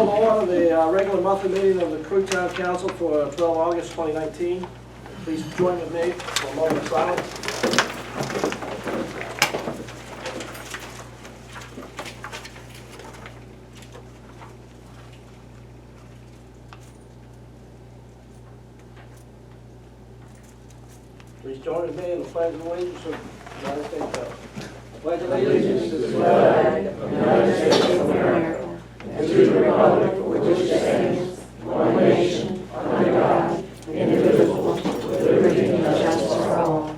call to order the regular monthly meeting of the Crew Town Council for 12 August 2019. Please join with me for a moment of silence. Please join with me in the Pledge of Allegiance of the United States of Pledge of Allegiance to the flag of the United States of America and to the republic for which it stands, one nation, under God, indivisible, with liberty and justice for all.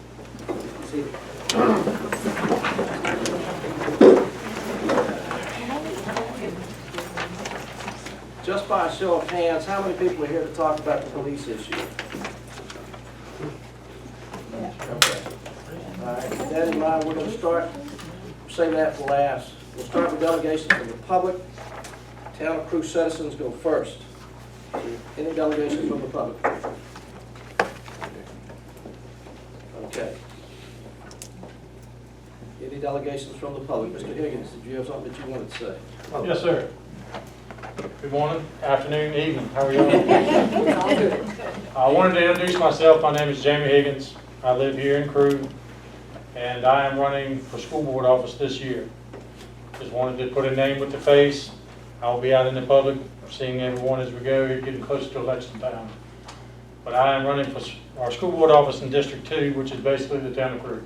Just by a show of hands, how many people are here to talk about the police issue? Okay. All right, with that in mind, we're going to start, save that for last. We'll start with delegations from the public. Town of Crew citizens go first. Any delegations from the public? Okay. Any delegations from the public? Mr. Higgins, did you have something that you wanted to say? Yes, sir. Good morning, afternoon, evening. How are you? I wanted to introduce myself. My name is Jamie Higgins. I live here in Crew, and I am running for school board office this year. Just wanted to put a name with the face. I'll be out in the public, seeing everyone as we go. We're getting close to election time. But I am running for our school board office in District 2, which is basically the town of Crew.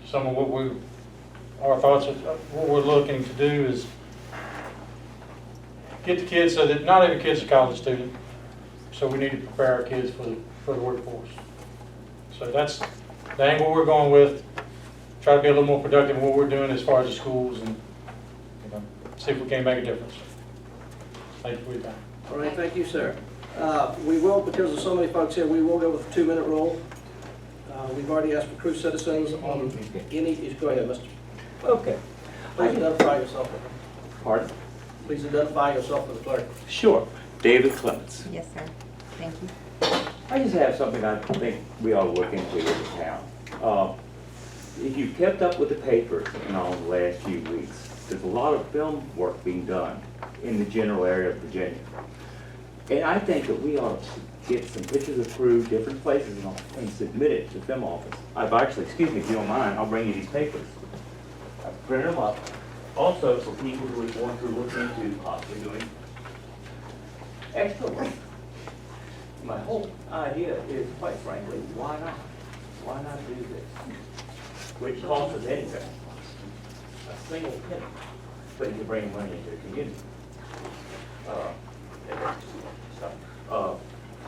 Some of our thoughts of what we're looking to do is get the kids so that not every kid's a college student. So we need to prepare our kids for the workforce. So that's the angle we're going with. Try to be a little more productive in what we're doing as far as the schools and see if we can make a difference. Thank you for your time. All right, thank you, sir. We will, because of so many folks here, we will go with the 2-minute rule. We've already asked for Crew citizens on any issue. Go ahead, Mr. Okay. Please identify yourself. Pardon? Please identify yourself for the clerk. Sure. David Clements. Yes, sir. Thank you. I just have something I think we ought to look into in the town. If you've kept up with the papers in all the last few weeks, there's a lot of film work being done in the general area of Virginia. And I think that we ought to get some pictures of Crew, different places, and submit it to the film office. I've actually, excuse me if you don't mind, I'll bring you these papers. I've printed them up. Also, for people who are going through looking into possibly doing extra work. My whole idea is, quite frankly, why not? Why not do this? Which costs us anything. A single penny, but you can bring money into the community.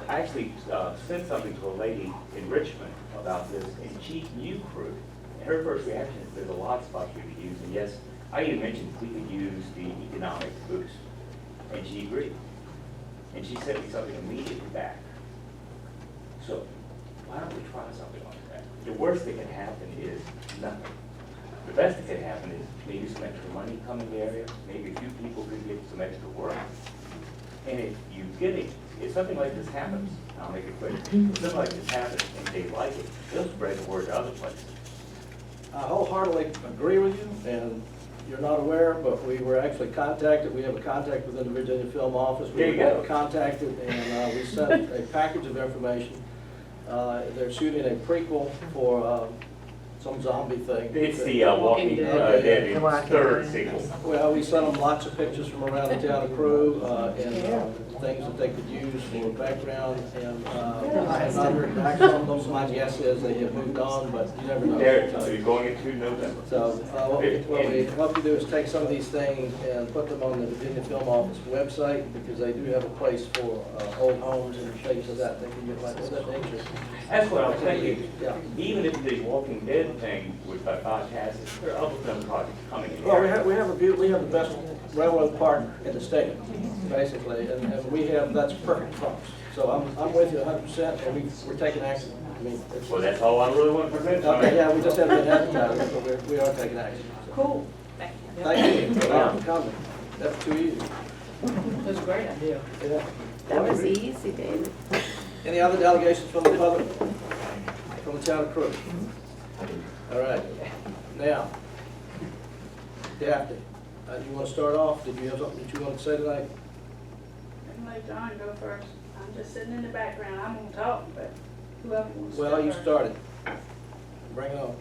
I actually sent something to a lady in Richmond about this, and she knew Crew. And her first reaction is there's a lot of spots we could use, and yes, I even mentioned we could use the economic boost, and she agreed. And she sent me something immediately back. So why don't we try something like that? The worst that can happen is nothing. The best that can happen is maybe some extra money come in the area, maybe a few people could get some extra work. And if you get it, if something like this happens, I'll make it quick. If something like this happens and they like it, they'll spread the word to other places. I wholeheartedly agree with you, and you're not aware, but we were actually contacted. We have a contact within the Virginia Film Office. There you We go. were contacted, and we sent a package of information. They're shooting a prequel for some zombie thing. It's the Walking Dead third sequel. Well, we sent them lots of pictures from around the town of Crew and things that they could use for background. And I have not heard back from them. My guess is they have moved on, but you never know. They're going into November. So what we hope to do is take some of these things and put them on the Virginia Film Office website, because they do have a place for old homes and things of that. They can get like that nature. That's what I was thinking. Yeah. Even if the Walking Dead thing would bypass it, there are other film projects coming in. Well, we have the best railroad partner in the state, basically, and we have, that's perfect for us. So I'm with you 100%, and we're taking action. I mean, it's, Well, that's all I really want to present. okay, yeah, we just haven't been advertising, but we are taking action. Cool. Thank you for coming. That's too easy. That's a great idea. Yeah. That was easy, David. Any other delegations from the public? From the town of Crew? All right. Now, Daphne, You want to start off? Did you have something that you want to say tonight? I can let John go first. I'm just sitting in the background. I'm gonna talk, but whoever wants to. Well, go you first. started. Bring it on.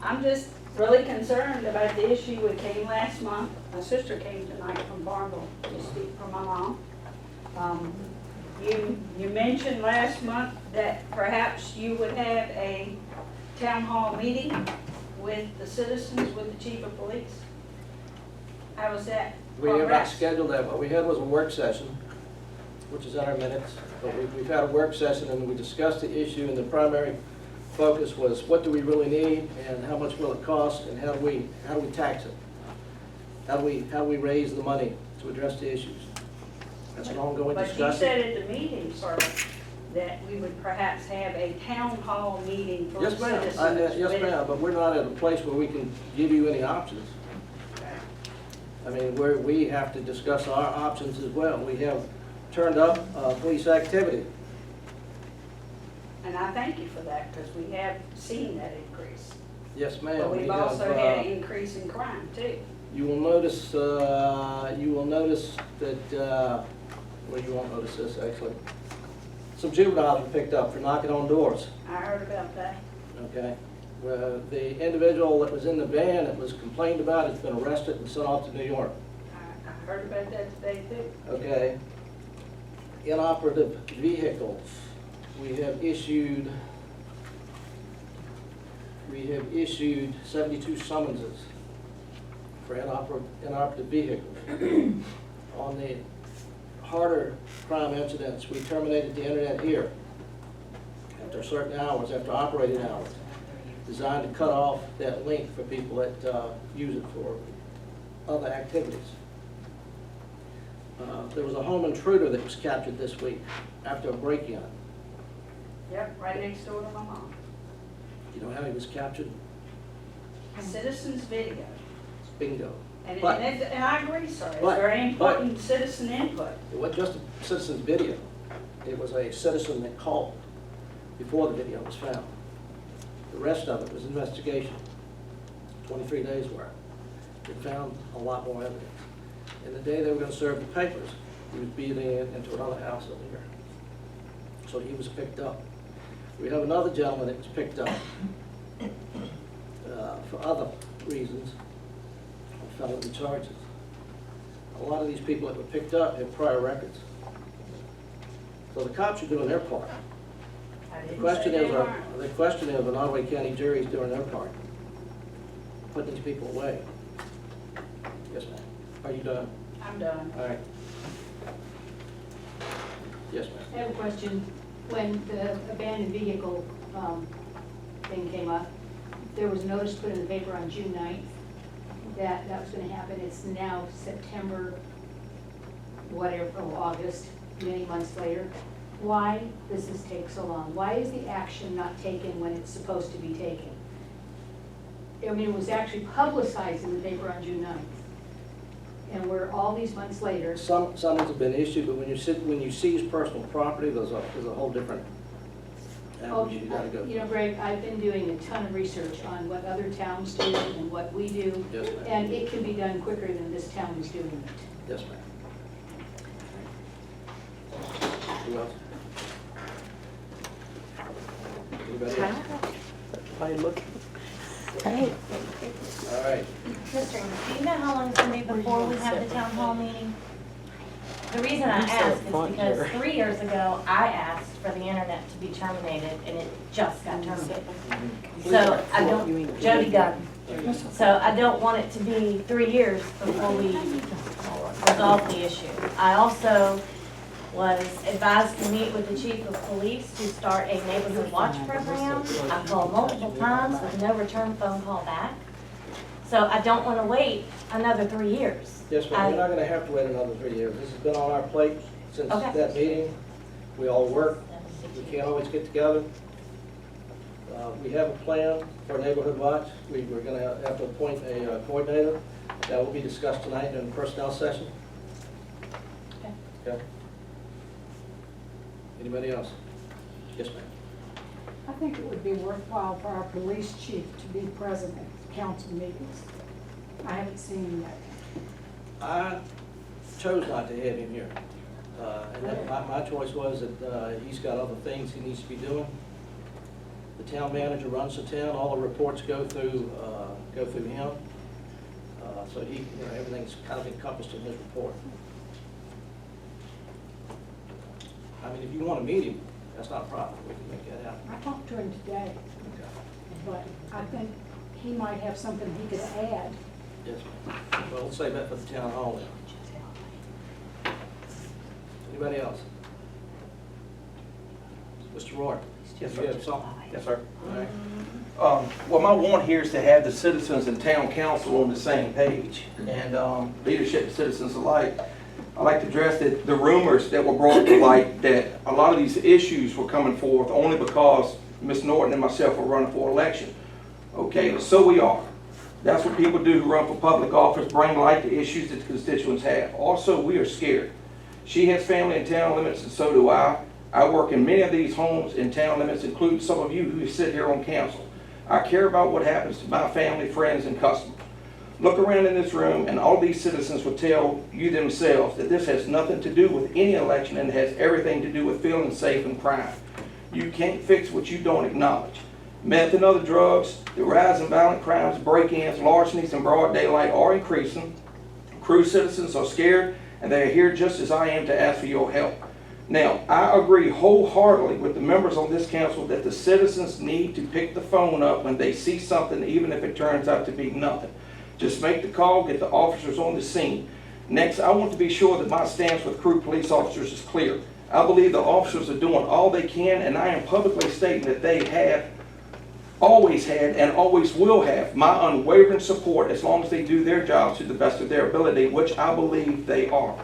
I'm just really concerned about the issue that came last month. My sister came tonight from Barnville to speak for my mom. You mentioned last month that perhaps you would have a town hall meeting with the citizens, with the chief of police. How was that? We have not progress? scheduled that. What we had was a work session, which is in our minutes. But we've had a work session and we discussed the issue, and the primary focus was what do we really need and how much will it cost and how do we tax it? How do we raise the money to address the issues? That's an ongoing But you discussion. said at the meeting, sir, that we would perhaps have a town hall meeting for the Yes, ma'am. citizens. Yes, with- ma'am, but we're not at a place where we can give you any options. I mean, we have to discuss our options as well. We have turned up police activity. And I thank you for that, because we have seen that increase. Yes, ma'am. But we we've have, also had an increase in crime, too. You will notice that, well, you won't notice this, actually. Some juveniles were picked up for knocking on doors, I heard about that. okay? Well, the individual that was in the van that was complained about has been arrested and sent off to New York, I heard about that today, too. okay? Inoperative vehicles, we have issued 72 summonses for inoperative vehicles. On the harder crime incidents, we terminated the internet here after certain hours, after operating hours, designed to cut off that link for people that use it for other activities. There was a home intruder that was captured this week after a break-in. Yep, right next door to my mom. You know how he was captured? Citizens video. Bingo. And But- and I agree, sir. It's but- very important citizen input. It wasn't just a citizen's video. It was a citizen that called before the video was found. The rest of it was investigation, 23 days worth. It found a lot more evidence. And the day they were gonna serve the papers, he was beating it into another house over here. So he was picked up. We have another gentleman that was picked up for other reasons, on felony charges. A lot of these people that were picked up have prior records. So the cops are doing their part. I The didn't question say is, they are weren't. the question is, the Nottaway County jury is doing their part, putting these people away. Yes, ma'am. Are you done? I'm done. All right. Yes, ma'am. I have a question. When the abandoned vehicle thing came up, there was a notice put in the paper on June 9th that that was going to happen. It's now September, whatever, or August, many months later. Why does this take so long? Why is the action not taken when it's supposed to be taken? I mean, it was actually publicized in the paper on June 9th. And we're all these months later. Some summons have been issued, but when you seize personal property, there's a whole different avenue you gotta go. You know, Greg, I've been doing a ton of research on what other towns do and what we do. Yes, ma'am. And it can be done quicker than this town is doing it. Yes, ma'am. Who else? Anybody else? All right. Mr. Amos, do you know how long it's gonna be before we have the town hall meeting? The reason I ask is because 3 years ago, I asked for the internet to be terminated, and it just got terminated. So I don't, Jody Gunn. So I don't want it to be 3 years before we resolve the issue. I also was advised to meet with the chief of police to start a neighborhood watch program. I called multiple times with no return phone call back. So I don't want to wait another 3 years. Yes, ma'am, we're not gonna have to wait another 3 years. This has been on our plate since Okay. that meeting. We all work, we can't always get together. We have a plan for neighborhood watch. We're gonna have to appoint a coordinator. That will be discussed tonight in the personnel session. Okay. Okay. Anybody else? Yes, ma'am. I think it would be worthwhile for our police chief to be present at council meetings. I haven't seen him yet. I chose not to have him here. And my choice was that he's got other things he needs to be doing. The town manager runs the town, all the reports go through him. So he, everything's kind of encompassed in his report. I mean, if you want to meet him, that's not a problem, we can make that happen. I talked to him today, but I think he might have something he could add. Yes, ma'am. Well, we'll save that for the town hall then. Anybody else? Mr. Roy? Yes, You sir. have something? Yes, sir. All right. Well, my want here is to have the citizens and town council on the same page, and leadership and citizens alike. I'd like to address the rumors that were brought to light that a lot of these issues were coming forth only because Ms. Norton and myself were running for election. Okay, so we are. That's what people do who run for public office, bring light to issues that the constituents have. Also, we are scared. She has family in town limits, and so do I. I work in many of these homes in town limits, including some of you who sit here on council. I care about what happens to my family, friends, and customers. Look around in this room, and all these citizens will tell you themselves that this has nothing to do with any election and has everything to do with feeling safe and crime. You can't fix what you don't acknowledge. Meth and other drugs, the rise in violent crimes, break-ins, larcenies in broad daylight are increasing. Crew citizens are scared, and they are here just as I am to ask for your help. Now, I agree wholeheartedly with the members on this council that the citizens need to pick the phone up when they see something, even if it turns out to be nothing. Just make the call, get the officers on the scene. Next, I want to be sure that my stance with Crew police officers is clear. I believe the officers are doing all they can, and I am publicly stating that they have always had and always will have my unwavering support as long as they do their jobs to the best of their ability, which I believe they are.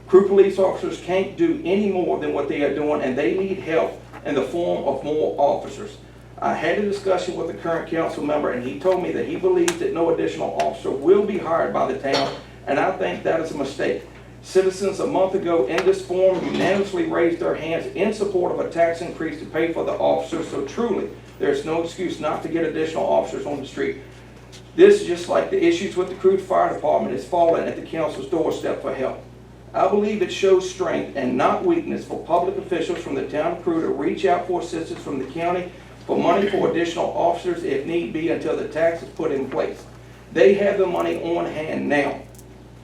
Crew police officers can't do any more than what they are doing, and they need help in the form of more officers. I had a discussion with the current council member, and he told me that he believes that no additional officer will be hired by the town, and I think that is a mistake. Citizens a month ago in this forum unanimously raised their hands in support of a tax increase to pay for the officers, so truly, there's no excuse not to get additional officers on the street. This, just like the issues with the Crew Fire Department, is falling at the council's doorstep for help. I believe it shows strength and not weakness for public officials from the town of Crew to reach out for assistance from the county for money for additional officers if need be until the tax is put in place. They have the money on hand now.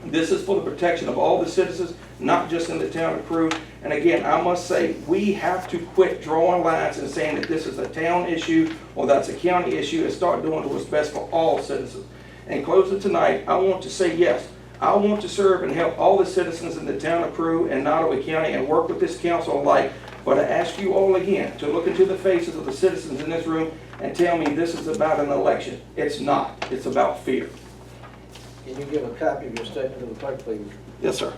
This is for the protection of all the citizens, not just in the town of Crew. And again, I must say, we have to quit drawing lines and saying that this is a town issue or that's a county issue and start doing what's best for all citizens. In closing tonight, I want to say yes, I want to serve and help all the citizens in the town of Crew and Nottaway County and work with this council alike. But I ask you all again to look into the faces of the citizens in this room and tell me this is about an election. It's not. It's about fear. Can you give a copy of your statement to the clerk, please? Yes, sir.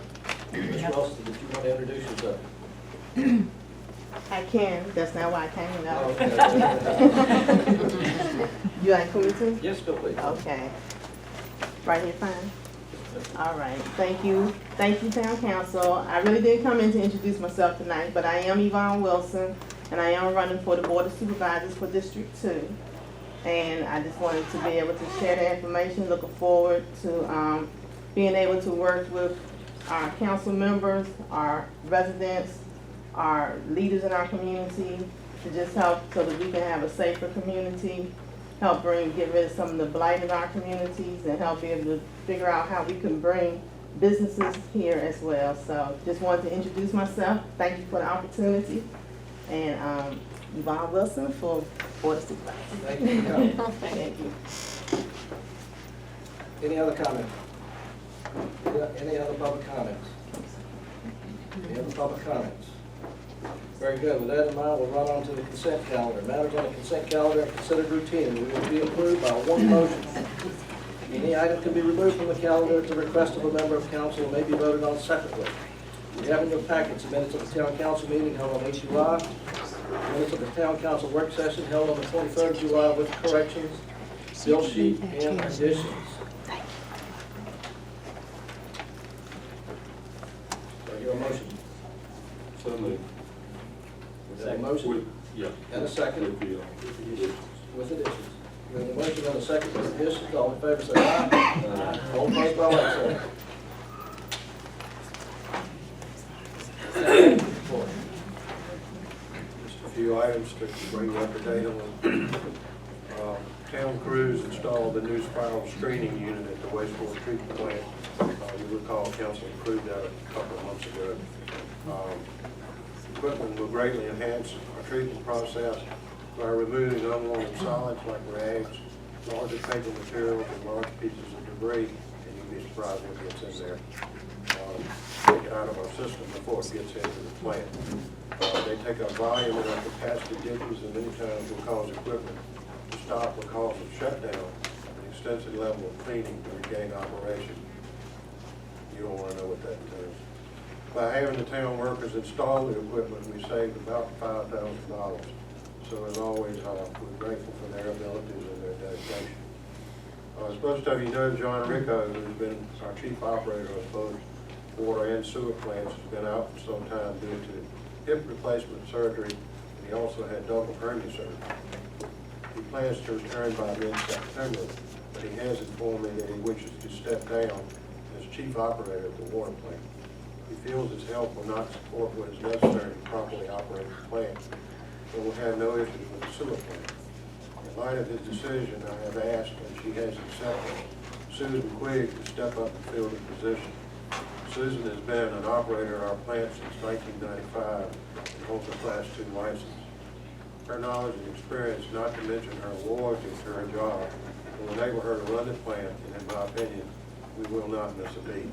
Ms. Wilson, did you want to introduce yourself? I can, that's not why I came in. Oh, okay. You like for me to? Yes, go please. Okay. Right here, fine. All right, thank you. Thank you, Town Council. I really didn't come in to introduce myself tonight, but I am Yvonne Wilson, and I am running for the Board of Supervisors for District 2. And I just wanted to be able to share that information, looking forward to being able to work with our council members, our residents, our leaders in our community, to just help so that we can have a safer community, help get rid of some of the blight in our communities, and help be able to figure out how we can bring businesses here as well. So just wanted to introduce myself. Thank you for the opportunity. And Yvonne Wilson for Board of Supervisors. Thank you for coming. Thank you. Any other comments? Any other public comments? Any other public comments? Very good. With that in mind, we'll run on to the consent calendar. Matters on the consent calendar are considered routine. We will be approved by one motion. Any item can be removed from the calendar at the request of a member of council and may be voted on separately. You have in your packets the minutes of the town council meeting held on 8 July, minutes of the town council work session held on the 23rd of July with corrections, bill sheet, and additions. Do I hear a motion? So moved. We have a motion Yeah. and a second with additions. We have a motion and a second with additions. All in favor say aye. All opposed by like sign. few items to bring you up to date on. Town crews installed the new spiral screening unit at the wastewater treatment plant. You recall council approved that a couple of months ago. Equipment will greatly enhance our treatment process by removing unwanted solids like rags, larger paper materials, and large pieces of debris, and you'd be surprised what gets in there. Take it out of our system before it gets into the plant. They take up volume in our capacity ditches and many times will cause equipment to stop because of shutdown and extensive level of cleaning to regain operation. You don't want to know what that entails. By having the town workers install the equipment, we saved about $5,000. So as always, we're grateful for their abilities and their dedication. As most of you know, John Rico, who's been our chief operator of both water and sewer plants, has been out for some time due to hip replacement surgery, and he also had double hernia surgery. He plans to return by mid-September, but he has informed me that he wishes to step down as chief operator of the water plant. He feels his health will not support what is necessary to properly operate the plant, but will have no issues with the sewer plant. In light of his decision, I have asked, and she has accepted, Susan Quigg to step up and fill the position. Susan has been an operator at our plant since 1995 and holds a Class II license. Her knowledge and experience, not to mention her loyalty to her job, will enable her to run the plant, and in my opinion, we will not miss a beat.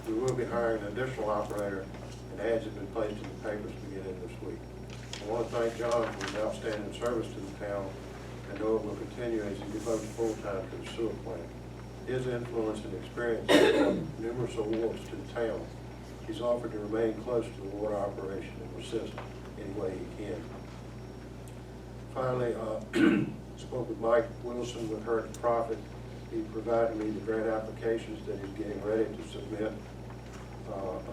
We will be hiring an additional operator, and ads have been placed in the papers beginning this week. I want to thank John for his outstanding service to the town, and know it will continue as he devotes full-time to the sewer plant. His influence and experience have won numerous awards to the town. He's offered to remain close to the water operation and assist any way he can. Finally, spoke with Mike Wilson with Hurt Profit. He provided me the grant applications that he's getting ready to submit of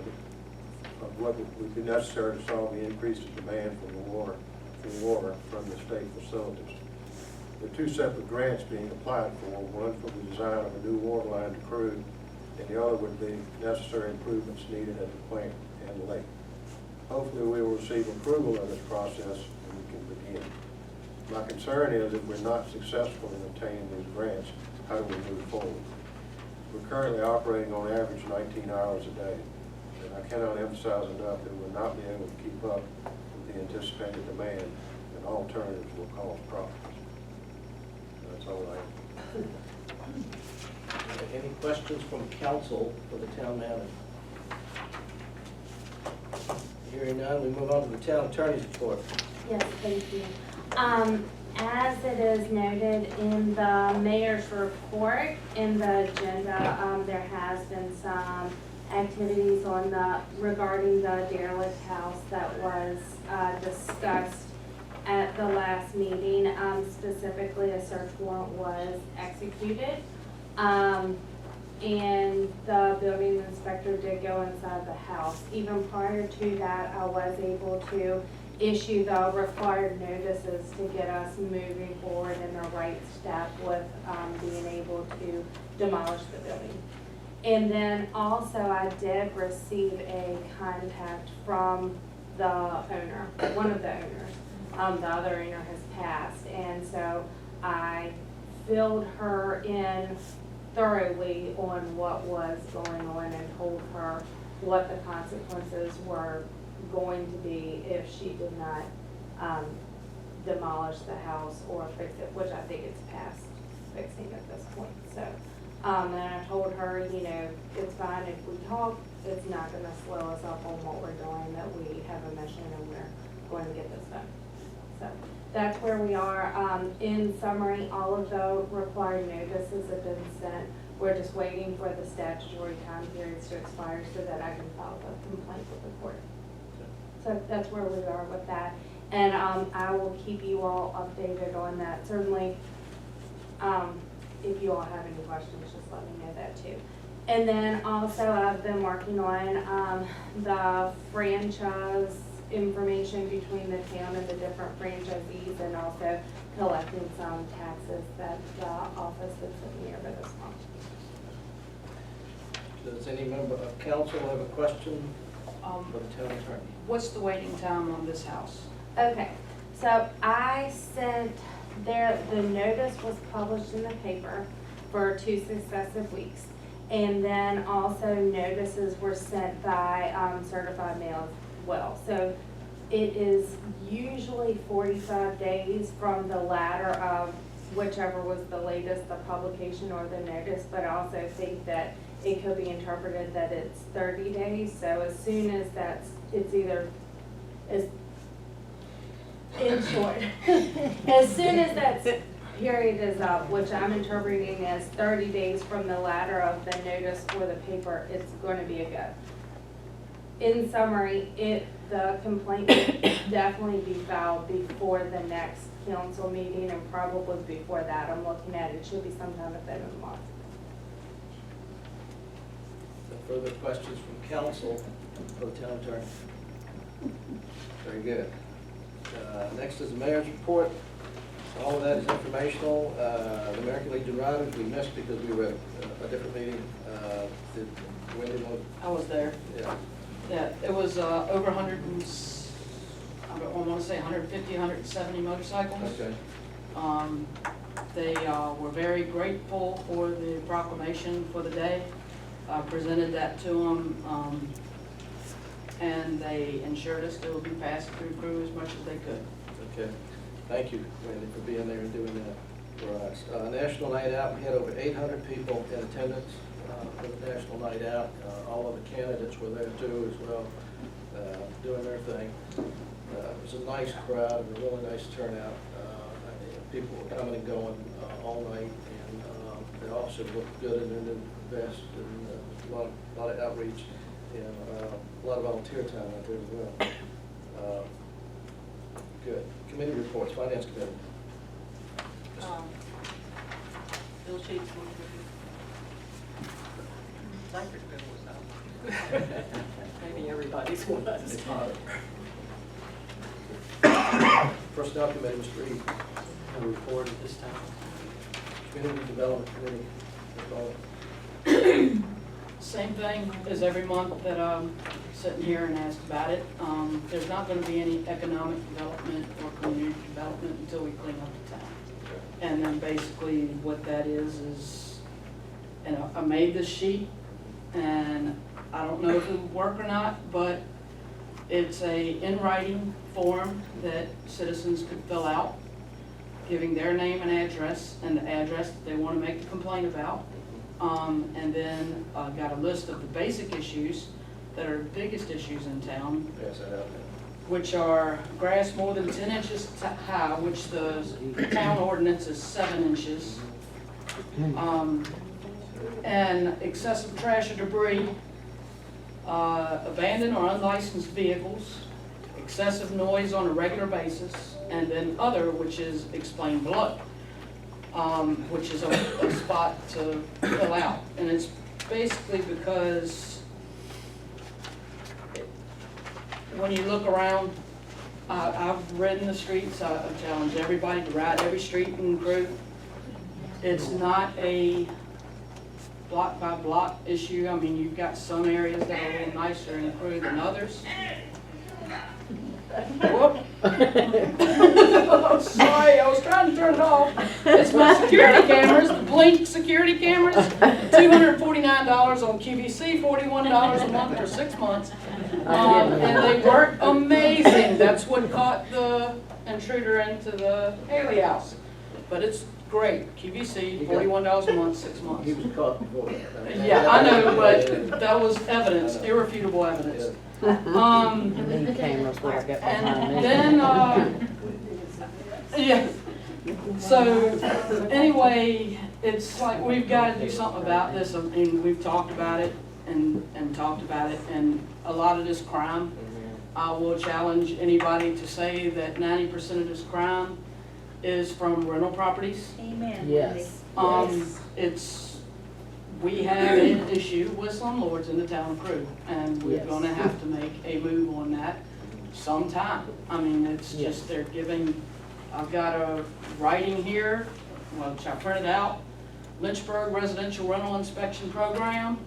what would be necessary to solve the increase in demand for water from the state facilities. There are two separate grants being applied for, one for the design of a new water line to Crew, and the other would be necessary improvements needed at the plant and the lake. Hopefully we will receive approval of this process and we can begin. My concern is if we're not successful in obtaining these grants, how do we move forward? We're currently operating on average 19 hours a day, and I cannot emphasize enough that we'll not be able to keep up with the anticipated demand, and alternatives will cause problems. That's all I have. Any questions from council for the town manager? Hearing none, we move on to the town attorney's report. Yes, thank you. As it is noted in the mayor's report in the agenda, there has been some activities regarding the derelict house that was discussed at the last meeting. Specifically, a search warrant was executed. And the building inspector did go inside the house. Even prior to that, I was able to issue the required notices to get us moving forward in the right step with being able to demolish the building. And then also I did receive a contact from the owner, one of the owners. The other owner has passed, and so I filled her in thoroughly on what was going on and told her what the consequences were going to be if she did not demolish the house or fix it, which I think it's past fixing at this point. So, and I told her, you know, it's fine if we talk, it's not gonna slow us up on what we're doing, that we have a mission and we're going to get this done. So that's where we are. In summary, all of the required notices have been sent. We're just waiting for the statutory time periods to expire so that I can file the complaint with the court. So that's where we are with that. And I will keep you all updated on that. Certainly, if you all have any questions, just let me know that too. And then also I've been working on the franchise information between the town and the different franchisees, and also collecting some taxes that the office is sitting here with this month. Does any member of council have a question for the town attorney? What's the waiting time on this house? Okay, so I sent the notice was published in the paper for 2 successive weeks. And then also notices were sent by certified mail as well. So it is usually 45 days from the latter of whichever was the latest, the publication or the notice, but I also think that it could be interpreted that it's 30 days. So as soon as it's either, in short, as soon as that period is up, which I'm interpreting as 30 days from the latter of the notice for the paper, it's going to be a go. In summary, the complaint will definitely be filed before the next council meeting, and probably before that. I'm looking at it should be sometime within a month. No further questions from council for the town attorney? Very good. Next is the mayor's report. All of that is informational. The American Legion Riders we missed because we were at a different meeting. Did Wendy want? I was there. Yeah. Yeah, it was over 100 and, I want to say 150, 170 motorcycles. Okay. They were very grateful for the proclamation for the day. I presented that to them, and they assured us they would be passing through crew as much as they could. Okay. Thank you, Wendy, for being there and doing that for us. National Night Out, we had over 800 people in attendance for the National Night Out. All of the candidates were there too as well, doing their thing. It was a nice crowd and a really nice turnout. People were coming and going all night, and the officers looked good in their new vest, and a lot of outreach, and a lot of volunteer time out there as well. Good. Committee reports, Finance Committee. Bill Sheets. Maybe everybody's was. Personnel Committee, Mr. Reed. No report at this time. Community Development Committee. Same thing as every month that I'm sitting here and asked about it. There's not going to be any economic development or community development until we clean up the town. And then basically what that is, and I made this sheet, and I don't know if it would work or not, but it's a in writing form that citizens could fill out, giving their name and address the address that they want to make the complaint about. And then got a list of the basic issues that are the biggest issues in town, Pass that out there. which are grass more than 10 inches high, which the town ordinance is 7 inches. And excessive trash or debris, abandoned or unlicensed vehicles, excessive noise on a regular basis, and then other, which is explained below, which is a spot to fill out. And it's basically because when you look around, I've ridden the streets, I've challenged everybody to ride every street in Crewe. It's not a block by block issue. I mean, you've got some areas that are a little nicer in Crewe than others. Whoop. I'm sorry, I was trying to turn it off. It's my security cameras, the Blink security cameras, $249 on QVC, $41 a month for 6 months. And they work amazing. That's what caught the intruder into the Haley house. But it's great. QVC, $41 a month, 6 months. He was caught before that. Yeah, I know, but that was evidence, irrefutable evidence. And then, yeah. So, anyway, it's like we've got to do something about this. I mean, we've talked about it and talked about it, and a lot of this crime, I will challenge anybody to say that 90% of this crime is from rental properties. Amen. Yes. We have an issue with slumlords in the town of Crewe, and we're gonna have to make a move on that sometime. I mean, it's just, they're giving, I've got a writing here, which I printed out, Lynchburg Residential Rental Inspection Program.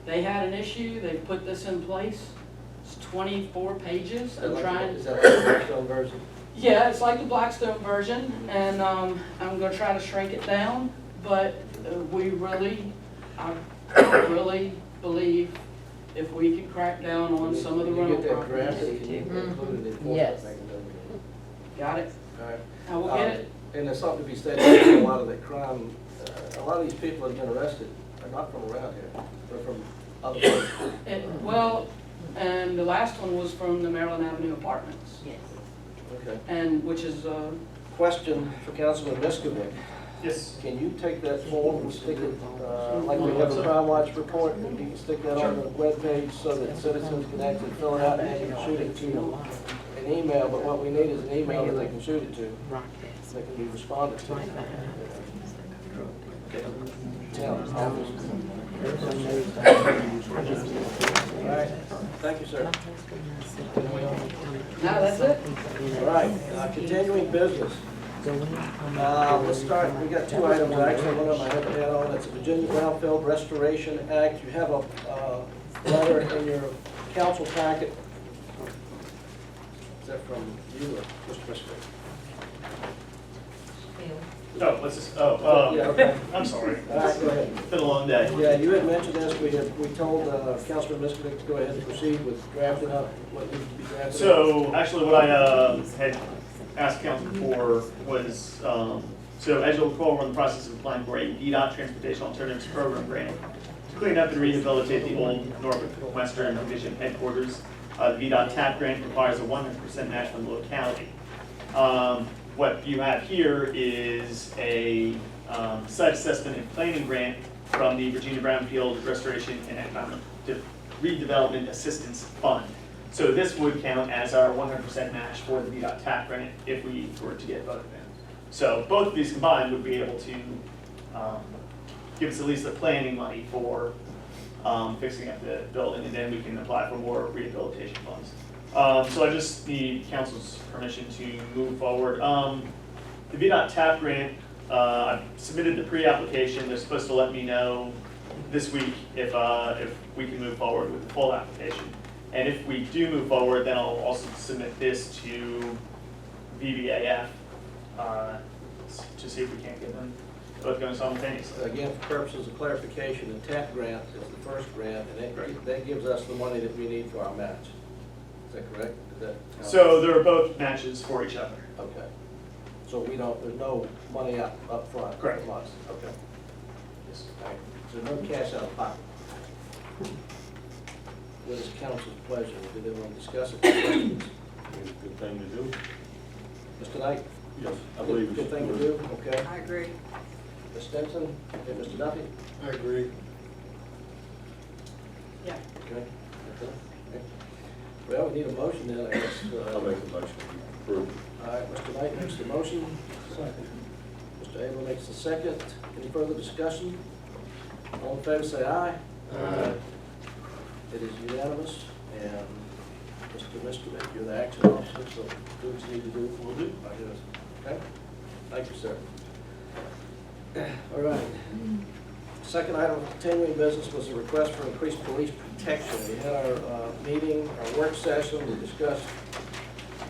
They had an issue, they put this in place. It's 24 pages. I'm trying. Is that like the Blackstone version? Yeah, it's like the Blackstone version, and I'm gonna try to shrink it down, but I really believe if we can crack down on some of the When you rental get that drafted, properties. can you include it in Yes. enforcement mechanism? Got it? All right. I will get it. And there's something to be said about a lot of the crime, a lot of these people that have been arrested are not from around here, they're from other places. Well, and the last one was from the Maryland Avenue Apartments, Yes. Okay. and which is, Question for Councilman Miskovic. Yes. Can you take that form and stick it, like we have a Crime Watch report, and you can stick that on the webpage so that citizens can actually fill it out and you can shoot it to an email, but what we need is an email that they can shoot it to, that can be responded to. Town office. All right, thank you, sir. no, that's it. All right, continuing business. Let's start, we got two items, actually, one of them I haven't had on, it's the Virginia Brownfield Restoration Act. You have a letter in your council packet. Is that from you or Mr. Miskovic? Oh, let's just, Yeah, okay. I'm sorry. All right, go ahead. It's been a long day. Yeah, you had mentioned this, we told Councilman Miskovic to go ahead and proceed with drafting up what needs to be drafted up. So, actually, what I had asked council for was, so as you'll recall, we're in the process of applying for a VDOT Transportation Alternatives Program grant to clean up and rehabilitate the old Norfolk Western Division headquarters. The VDOT TAP grant requires a 100% match from the locality. What you have here is a site assessment and planning grant from the Virginia Brownfield Restoration and Economic Redevelopment Assistance Fund. So this would count as our 100% match for the VDOT TAP grant if we were to get voted in. So both of these combined would be able to give us at least the planning money for fixing up the building, and then we can apply for more rehabilitation funds. So I just need council's permission to move forward. The VDOT TAP grant, I've submitted the pre-application. They're supposed to let me know this week if we can move forward with the full application. And if we do move forward, then I'll also submit this to VBAF to see if we can't get them both going simultaneously. Again, for purposes of clarification, the TAP grant is the first grant, and that gives us the money that we need for our match. Is that correct? Is that how- So they're both matches for each other. Okay. So there's no money up front? Correct. From us? Okay. Yes. All right. So no cash out of pocket? What is council's pleasure? Do they want to discuss it? It's a good thing to do. Mr. Knight? Yes, I believe it's Good thing to do, okay. I agree. Ms. Stinson? Okay, Mr. Duffy? I agree. Yeah. Okay. Okay. Well, we need a motion then, I guess. I'll make a motion to approve. All right, Mr. Knight makes the motion. Mr. Abel makes the second. Any further discussion? All in favor, say aye. Aye. It is unanimous, and Mr. Miskovic, you're the action officer, so do what you need to do. We'll do. I guess. Okay? Thank you, sir. All right. Second item of continuing business was a request for increased police protection. We had our meeting, our work session, we discussed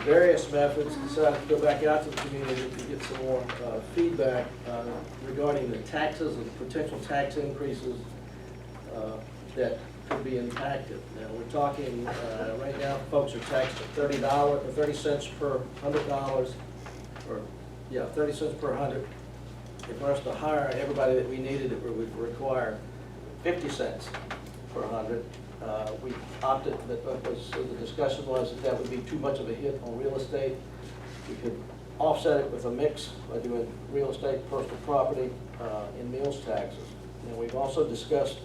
various methods, decided to go back out to the community to get some more feedback regarding the taxes and potential tax increases that could be impacted. Now, we're talking, right now, folks are taxed at $30 or 30 cents per $100, or, yeah, 30 cents per 100. If for us to hire everybody that we needed, it would require 50 cents per 100. We opted, the discussion was that would be too much of a hit on real estate. We could offset it with a mix by doing real estate, personal property, and meals taxes. And we've also discussed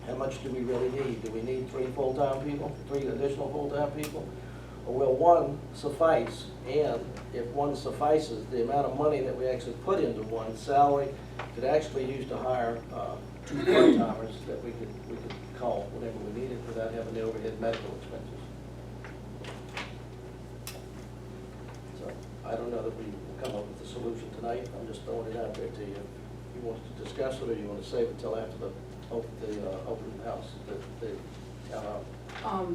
how much do we really need? Do we need 3 full-time people, 3 additional full-time people? Or will one suffice? And if one suffices, the amount of money that we actually put into one salary could actually use to hire 2 part-timers that we could call whenever we need it without having the overhead medical expenses. So I don't know that we will come up with a solution tonight. I'm just throwing it out there to you. If you want to discuss it, or you want to save it until after the open house, the town hall.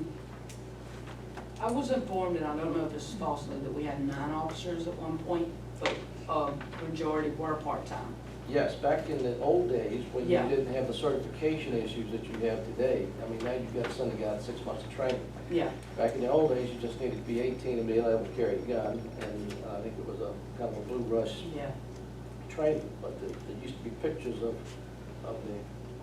I was informed, and I don't know if this is falsely, that we had 9 officers at one point, but majority were part-time. Yes, back in the old days, when you Yeah. didn't have the certification issues that you have today, I mean, now you've got to send a guy 6 months of training. Yeah, Back in the old days, you just needed to be 18 and be able to carry a gun, and I think it was a kind of a blue rush yeah. training, but there used to be pictures of the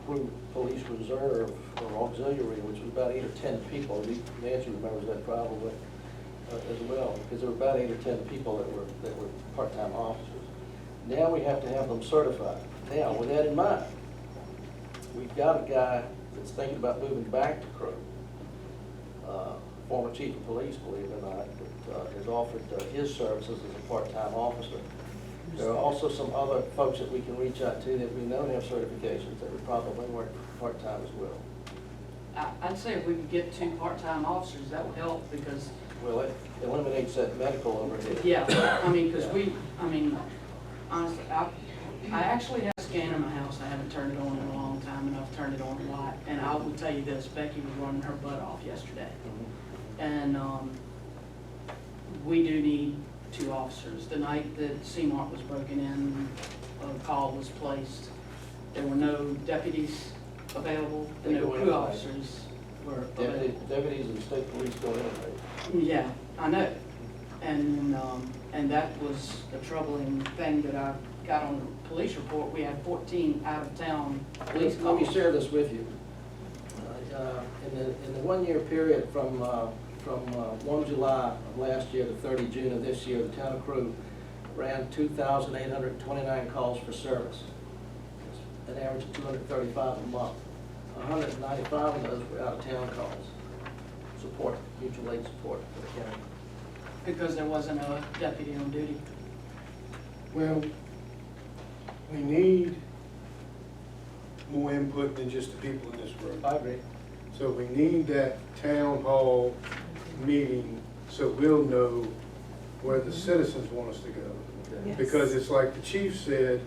Crew Police Reserve or Auxiliary, which was about 8 or 10 people. Nancy remembers that probably as well, because there were about 8 or 10 people that were part-time officers. Now we have to have them certified. Now, with that in mind, we've got a guy that's thinking about moving back to Crew, former chief of police, believe it or not, that has offered his services as a part-time officer. There are also some other folks that we can reach out to that we know have certifications that would probably work part-time as well. I'd say if we could get 2 part-time officers, that would help, because, Well, it eliminates that medical overhead. yeah, I mean, because honestly, I actually have a scanner in my house. I haven't turned it on in a long time, and I've turned it on a lot. And I will tell you this, Becky was running her butt off yesterday. And we do need 2 officers. The night that CMART was broken in, a call was placed. There were no deputies available, and no crew officers were available. Deputies and state police go in, right? Yeah, I know. And that was a troubling thing that I got on the police report. We had 14 out-of-town police Let me calls. share this with you. In the 1 year period from 1 July of last year to 30 June of this year, the town of Crew ran 2,829 calls for service. An average of 235 a month. 195 of those were out-of-town calls. Support, mutual aid support for the county. Because there wasn't a deputy on duty. Well, we need more input than just the people in this room. I agree. So we need that town hall meeting so we'll know where the citizens want us to go. Okay. Because it's like the chief said,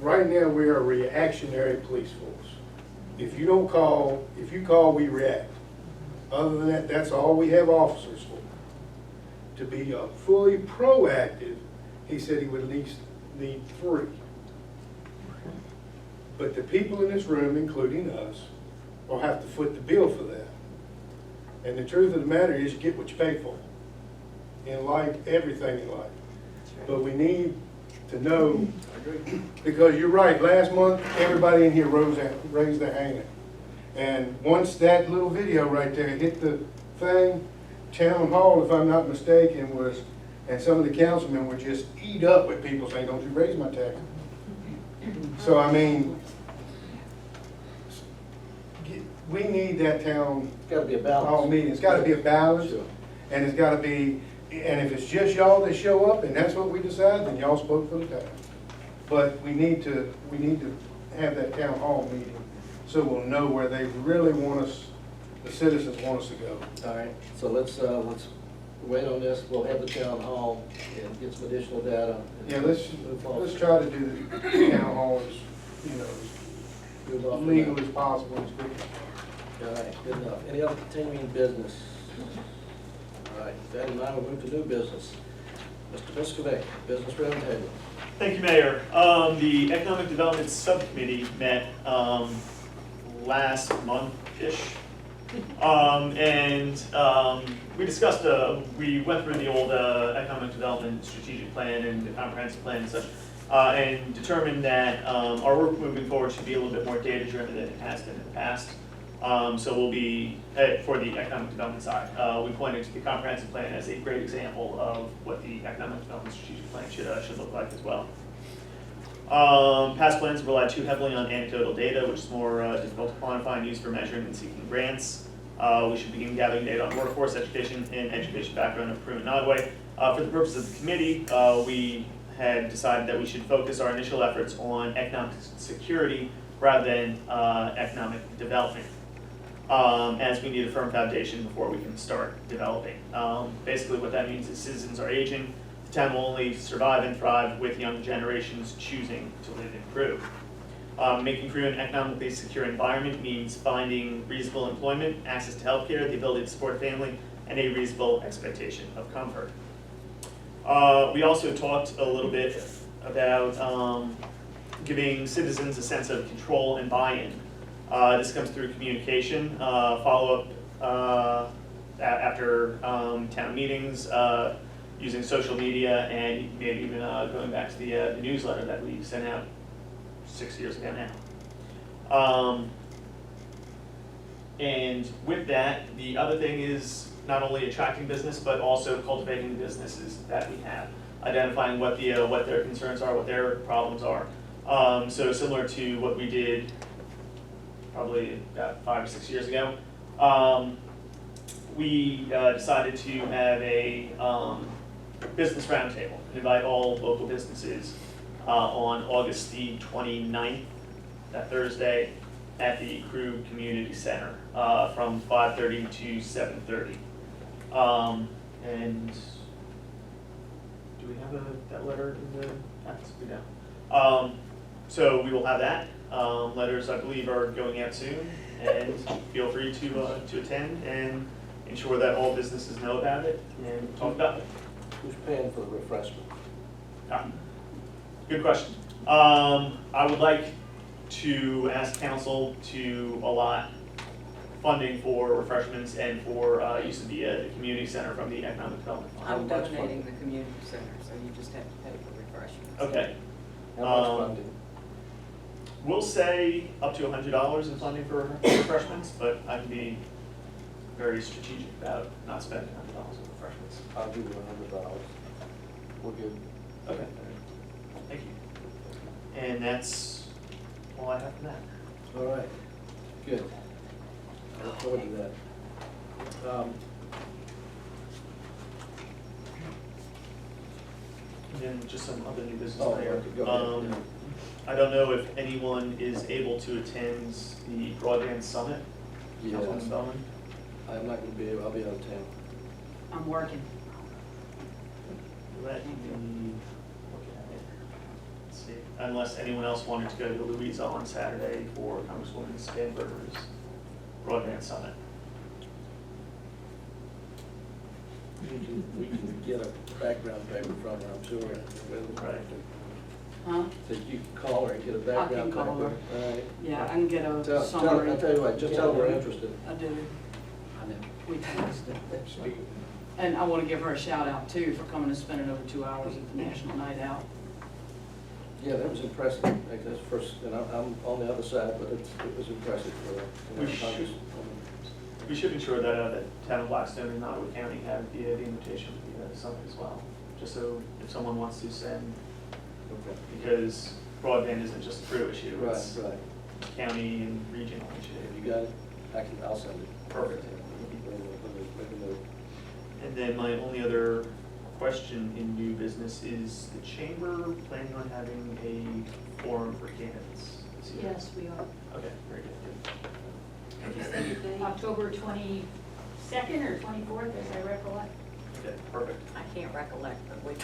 right now we are a reactionary police force. If you don't call, if you call, we react. Other than that, that's all we have officers for. To be fully proactive, he said he would at least need 3. But the people in this room, including us, will have to foot the bill for that. And the truth of the matter is, you get what you pay for. In life, everything in life. But we need to know, because you're right, last month, everybody in here raised their hand. And once that little video right there hit the thing, Town Hall, if I'm not mistaken, was, and some of the councilmen were just eat up with people saying, don't you raise my tax. So, I mean, we need that town It's gotta be a balance. hall meeting. It's gotta be a balance, Sure. and it's gotta be, and if it's just y'all that show up and that's what we decide, then y'all spoke for the town. But we need to have that town hall meeting so we'll know where they really want us, the citizens want us to go. All right, so let's wait on this. We'll have the town hall and get some additional data. Yeah, let's try to do the town hall as, Move off of legal that. as possible, as quick as possible. All right, good enough. Any other continuing business? All right, with that in mind, we'll move to new business. Mr. Biscovich, Business Roundtable. Thank you, Mayor. The Economic Development Subcommittee met last month-ish. We discussed, we went through the old Economic Development Strategic Plan and the Comprehensive Plan and such, and determined that our work moving forward should be a little bit more data-driven than it has been in the past. So we'll be, for the economic development side, we pointed to the comprehensive plan as a great example of what the economic development strategic plan should look like as well. Past plans relied too heavily on anecdotal data, which is more difficult to quantify and use for measuring and seeking grants. We should begin gathering data on workforce, education, and education background of Crew and Nodaway. For the purpose of the committee, we had decided that we should focus our initial efforts on economic security rather than economic development. As we need a firm foundation before we can start developing. Basically what that means is citizens are aging, the town will only survive and thrive with young generations choosing to live in Crew. Making Crew an economically secure environment means finding reasonable employment, access to healthcare, the ability to support a family, and a reasonable expectation of comfort. We also talked a little bit about giving citizens a sense of control and buy-in. This comes through communication, follow-up after town meetings, using social media, and maybe even going back to the newsletter that we sent out 6 years ago now. And with that, the other thing is not only attracting business, but also cultivating the businesses that we have, identifying what their concerns are, what their problems are. So similar to what we did probably about 5 or 6 years ago, we decided to have a business roundtable, invite all local businesses on August the 29th, that Thursday, at the Crew Community Center from 5:30 to 7:30. And do we have that letter in the packets? We don't. So we will have that. Letters, I believe, are going out soon, and feel free to attend and ensure that all businesses know about it and talk about it. Who's paying for the refreshment? Good question. I would like to ask council to allot funding for refreshments and for use of the community center from the Economic Development Fund. I'm donating the community center, so you just have to pay for refreshments. Okay. How much funding? We'll say up to $100 in funding for refreshments, but I can be very strategic about not spending $100 on refreshments. I'll give you $100. We're good. Okay. Thank you. And that's all I have for that. All right, good. I look forward to that. And then just some other new business. Oh, Mayor. okay, go ahead. Yeah. I don't know if anyone is able to attend the Broadband Summit. Yeah. Councilman Spellman? I'm not gonna be able, I'll be out of town. I'm working. Let me look at it. Let's see, unless anyone else wanted to go to Louisa on Saturday for Congresswoman Spanberger's Broadband Summit. We can get a background paper from her, I'm sure. Right. Huh? So you can call her and get a background paper. call her. All right. Yeah, I can get a Tell summary. I'll tell you what, just tell her we're interested. I do. I know. We texted. And I want to give her a shout out too for coming and spending over 2 hours at the National Night Out. Yeah, that was impressive. Like, that's first, and I'm on the other side, but it was impressive for We should- We should ensure that the town of Blackstone and Nottaway County have the invitation to the summit as well, just so if someone wants to send, Okay. because broadband isn't just a Crew issue, Right, it's right. county and regional If issue. you got it, I'll send it. Perfect. Make a note. And then my only other question in new business is the chamber planning on having a forum for candidates this year? Yes, we are. Okay, very good. October 22nd or 24th, as I recollect. Okay, perfect. I can't recollect, but we.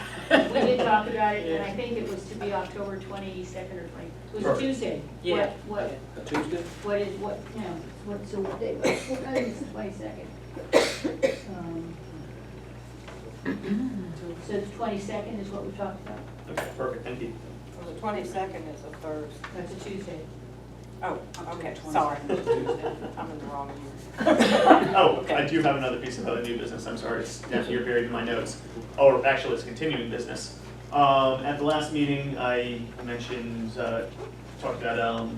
We did talk about it, and I think it was to be October 22nd or 20, it was Perfect. Tuesday. Yeah. What, A Tuesday? what is, what, you know, what, so what day, I think it's the 22nd. So the 22nd is what we talked about, Okay, perfect, thank you. Well, the 22nd is a Thursday. that's a Tuesday. Oh, okay, sorry. I'm in the wrong year. Oh, I do have another piece of other new business, I'm sorry, it's down here buried in my notes. Or actually, it's continuing business. At the last meeting, I mentioned, talked about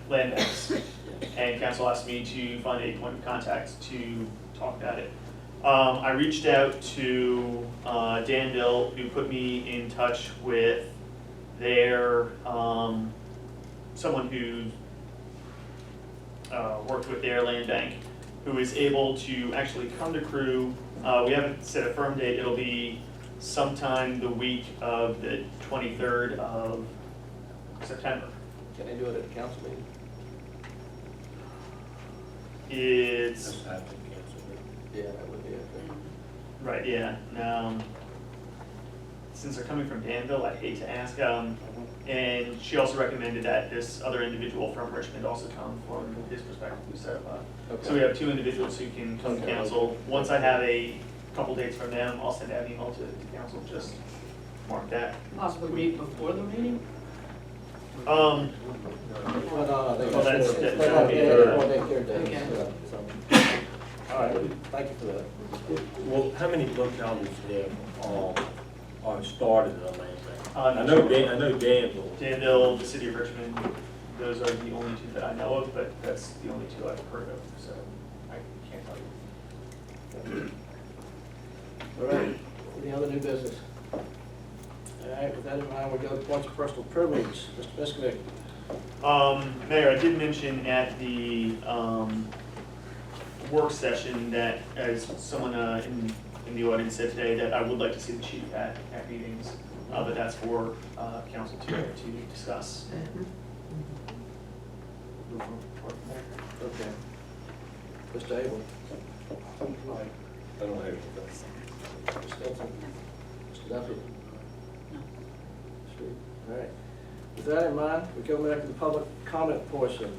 land banks. And council asked me to find a point of contact to talk about it. I reached out to Danville, who put me in touch with their, someone who worked with their land bank, who is able to actually come to Crew. We haven't set a firm date, it'll be sometime the week of the 23rd of September. Can they do it at the council meeting? It's, Yeah, that would be okay. right, yeah, let's since they're coming from Danville, I hate to ask, and she also recommended that this other individual from Richmond also come from his perspective, who set up. So we have 2 individuals who can come to council. Once I have a couple dates from them, I'll send out an email to council, just mark that. Possibly meet before the meeting? Um, Well, they Well, that's- they're that's- not getting it before they care days, Okay. so. All right, thank you for that. Well, how many localities have, are started in Atlanta? Uh, I know Danville. Danville, the city of Richmond, those are the only 2 that I know of, but that's the only 2 I've heard of, so I can't tell you. All right, any other new business? All right, with that in mind, we go to points of personal privilege. Mr. Miskovic. Mayor, I did mention at the, work session that, as someone, in the audience said today, that I would like to see the chief at meetings, but that's for, council to discuss. Okay. Mr. Abel. I don't have anything. Mr. Stinson. Mr. Duffy. Street. All right. With that in mind, we go back to the public comment portion.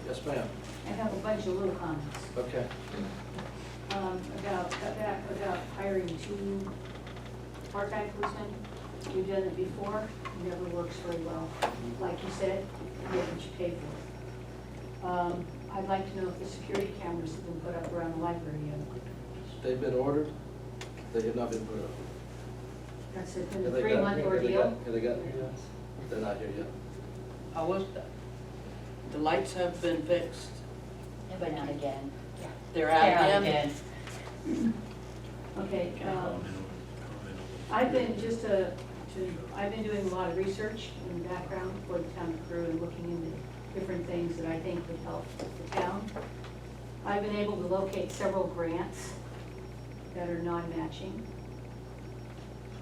Yes, ma'am. I have a bunch of little comments. Okay. About hiring 2 part-time policemen. We've done it before, it never works very well. Like you said, you get what you pay for. I'd like to know if the security cameras have been put up around the library yet. They've been ordered. They have not been put up. That's been Have a they 3-month ordeal. Have they gotten here yet? They're not here yet. How was that? The lights have been fixed. But not again. They're out again. Okay, I've been I've been doing a lot of research in the background for the town crew and looking into different things that I think would help the town. I've been able to locate several grants that are non-matching.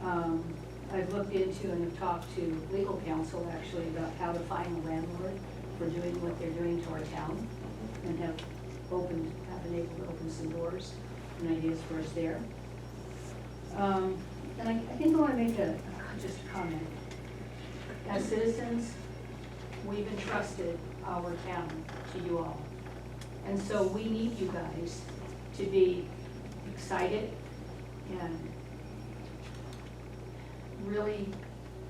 I've looked into and have talked to legal counsel actually about how to find a landlord for doing what they're doing to our town, and have been able to open some doors and ideas for us there. And I think I want to make just a comment. As citizens, we've entrusted our town to you all. And so we need you guys to be excited and really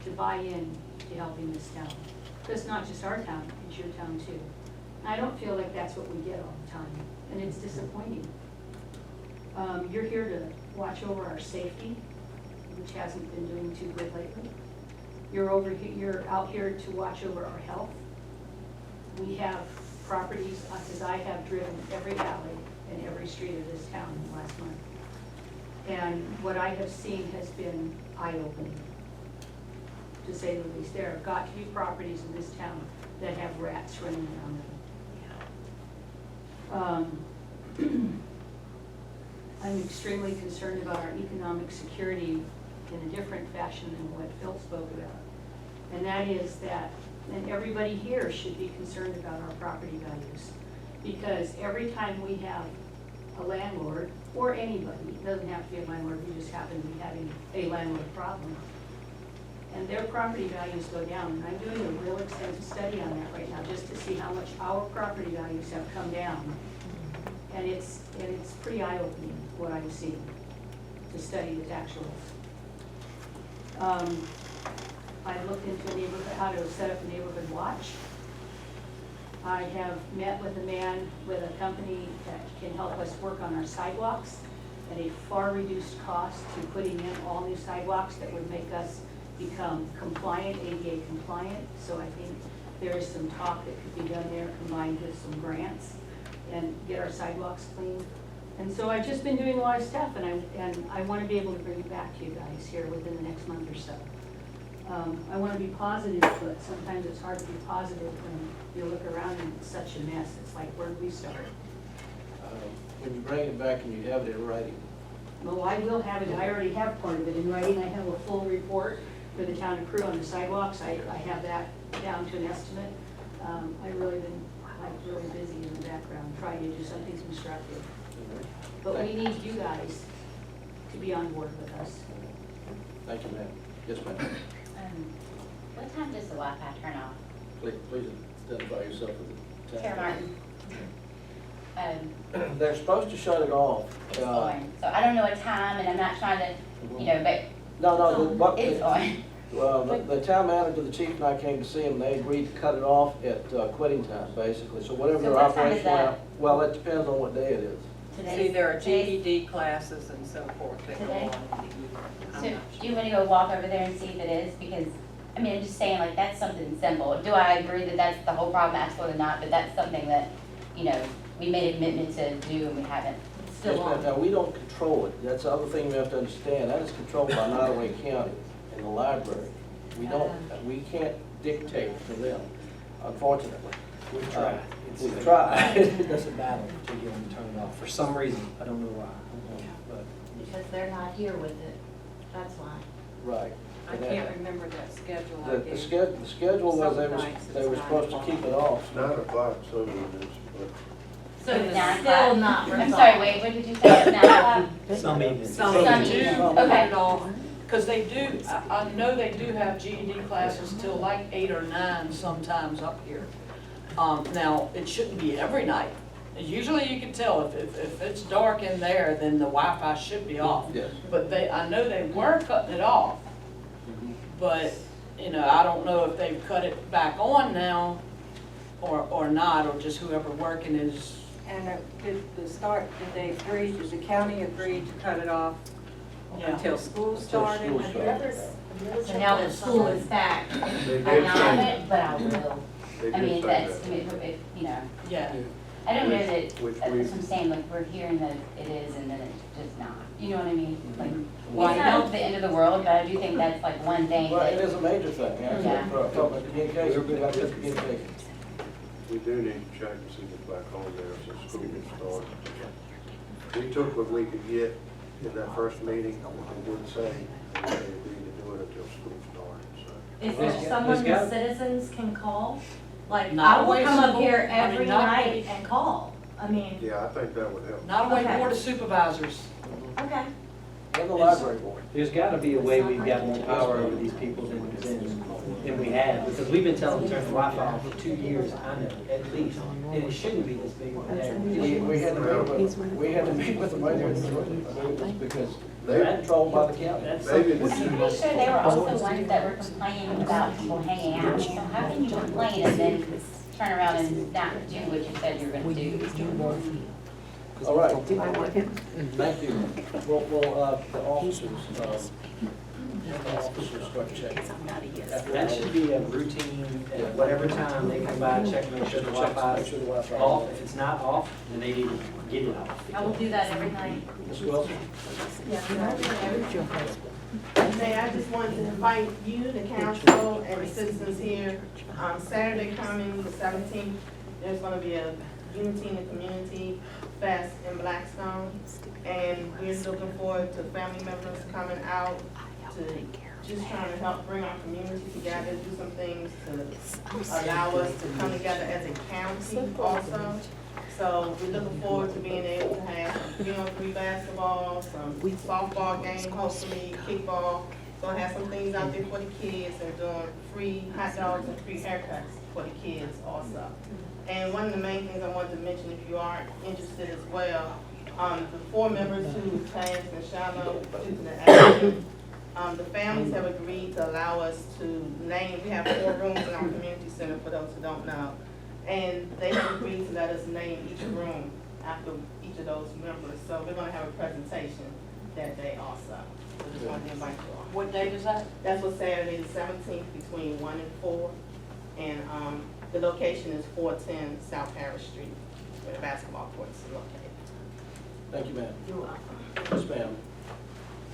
to buy in to helping this town. But it's not just our town, it's your town too. I don't feel like that's what we get all the time, and it's disappointing. You're here to watch over our safety, which hasn't been doing too good lately. You're out here to watch over our health. We have properties, because I have driven every alley and every street of this town in the last month. And what I have seen has been eye-opening, to say the least. There have got to be properties in this town that have rats running around them. I'm extremely concerned about our economic security in a different fashion than what Phil spoke about. And that is that, and everybody here should be concerned about our property values. Because every time we have a landlord, or anybody, it doesn't have to be a landlord, we just happen to be having a landlord problem, and their property values go down. And I'm doing a real extensive study on that right now, just to see how much our property values have come down. And it's pretty eye-opening what I'm seeing, to study the actuals. I've looked into how to set up a neighborhood watch. I have met with a man with a company that can help us work on our sidewalks at a far reduced cost to putting in all new sidewalks that would make us become compliant, ADA compliant. So I think there is some talk that could be done there combined with some grants and get our sidewalks clean. And so I've just been doing a lot of stuff, and I want to be able to bring it back to you guys here within the next month or so. I want to be positive, but sometimes it's hard to be positive when you look around and it's such a mess. It's like, where do we start? When you bring it back and you have it in writing. Well, I will have it. I already have part of it in writing. I have a full report for the town and crew on the sidewalks. I have that down to an estimate. I've really been really busy in the background trying to do something constructive. But we need you guys to be on board with us. Thank you, ma'am. Yes, ma'am. What time does the Wi-Fi turn off? Please identify yourself with the Tara town. Martin. They're supposed to shut it off. It's on. So I don't know what time, and I'm not trying to, but No, it's on. Well, the town manager, the chief, and I came to see him, they agreed to cut it off at quitting time, basically, so whatever So their what time is operational that? hour. Well, it depends on what day it is. Today's- See, there are today's- GED classes and so forth that go Today? on. I'm So not do you want to go walk over there and see if it is? Because, I mean, I'm just saying, like, that's something simple. Do I agree that that's the whole problem? Absolutely not, but that's something that, we made a commitment to do and we haven't. It's still Yes, ma'am. on. Now, we don't control it, that's the other thing we have to understand, that is controlled by Nottaway County and the library. We can't dictate to them, unfortunately. We've tried. We've tried. It doesn't matter to get them to turn it off, for some reason, I don't know why. But Because they're not here with it, that's why. Right. I can't remember that schedule I The gave. schedule was Some nights they it's were 9 supposed to o'clock. keep it off. It's 9 o'clock, so it is, but So it's 9 still o'clock? not I'm resolved. sorry, wait, what did you say? It's 9 o'clock? some evenings. Some Some do evenings. put Okay. it off, because they do, I know they do have GED classes till like 8 or 9 sometimes up here. Now, it shouldn't be every night. Usually you can tell if it's dark in there, then the Wi-Fi should be off. Yes. But I know they were cutting it off, but, I don't know if they've cut it back on now or not, or just whoever working is. And did they agree, did the county agree to cut it off Yeah. until school Until started? school started. So now that school is back, they I'm did not, say, but I will. they I mean, did say that's, that. Yeah. I don't know that, Which that's we- what I'm saying, like, we're hearing that it is and then it's just not. You know what I mean? Like, Why it's not not? the end of the world, but I do think that's like one thing Well, it that, is a major thing, actually, Yeah. for talking about communication, we got good communication. We do need to check and see what's back on there since school gets started. We took what we could get in that first meeting, and did say that they agreed to do it until school started, so. is there someone the citizens can call? Like, Not I will away come up school- here I mean, every not night away- and call. I mean, Yeah, I think that would help. Not away Okay. board of supervisors. okay. And the library board. There's gotta be a way we've got more power over these people than we have, because we've been telling them to turn the Wi-Fi off for 2 years, I know, at least. And it shouldn't be this big of an area. We had to meet with them right here in the room, because they're controlled by the county. Maybe I'm pretty sure they were also ones that were complaining about people hanging out. So how can you complain and then turn around and not do what you said you were gonna do? All right. Thank you. Well, the officers start checking. That should be a routine, at whatever time they come by, check, make sure the Wi-Fi Make sure the is Wi-Fi. off. If it's not off, then they need to get it off. I will do that every night. Ms. Wilson? Okay, I just wanted to invite you, the council, and the citizens here. Saturday coming, the 17th, there's gonna be a Unity in the Community Fest in Blackstone. And we're looking forward to family members coming out to just trying to help bring our community together, do some things to allow us to come together as a county also. So we're looking forward to being able to have 3-on-3 basketball, some softball game, hopefully kickball. So have some things out there for the kids and doing free hot dogs and free haircuts for the kids also. And one of the main things I wanted to mention, if you are interested as well, the 4 members who passed in Shiloh due to the accident, the families have agreed to allow us to name, we have 4 rooms in our community center for those who don't know. And they have agreed to let us name each room after each of those members. So we're gonna have a presentation that day also. So just wanted to invite you all. What date is that? That's what Saturday, the 17th, between 1 and 4. And the location is 410 South Harris Street, where the basketball courts are located. Thank you, ma'am. You're welcome. Yes, ma'am.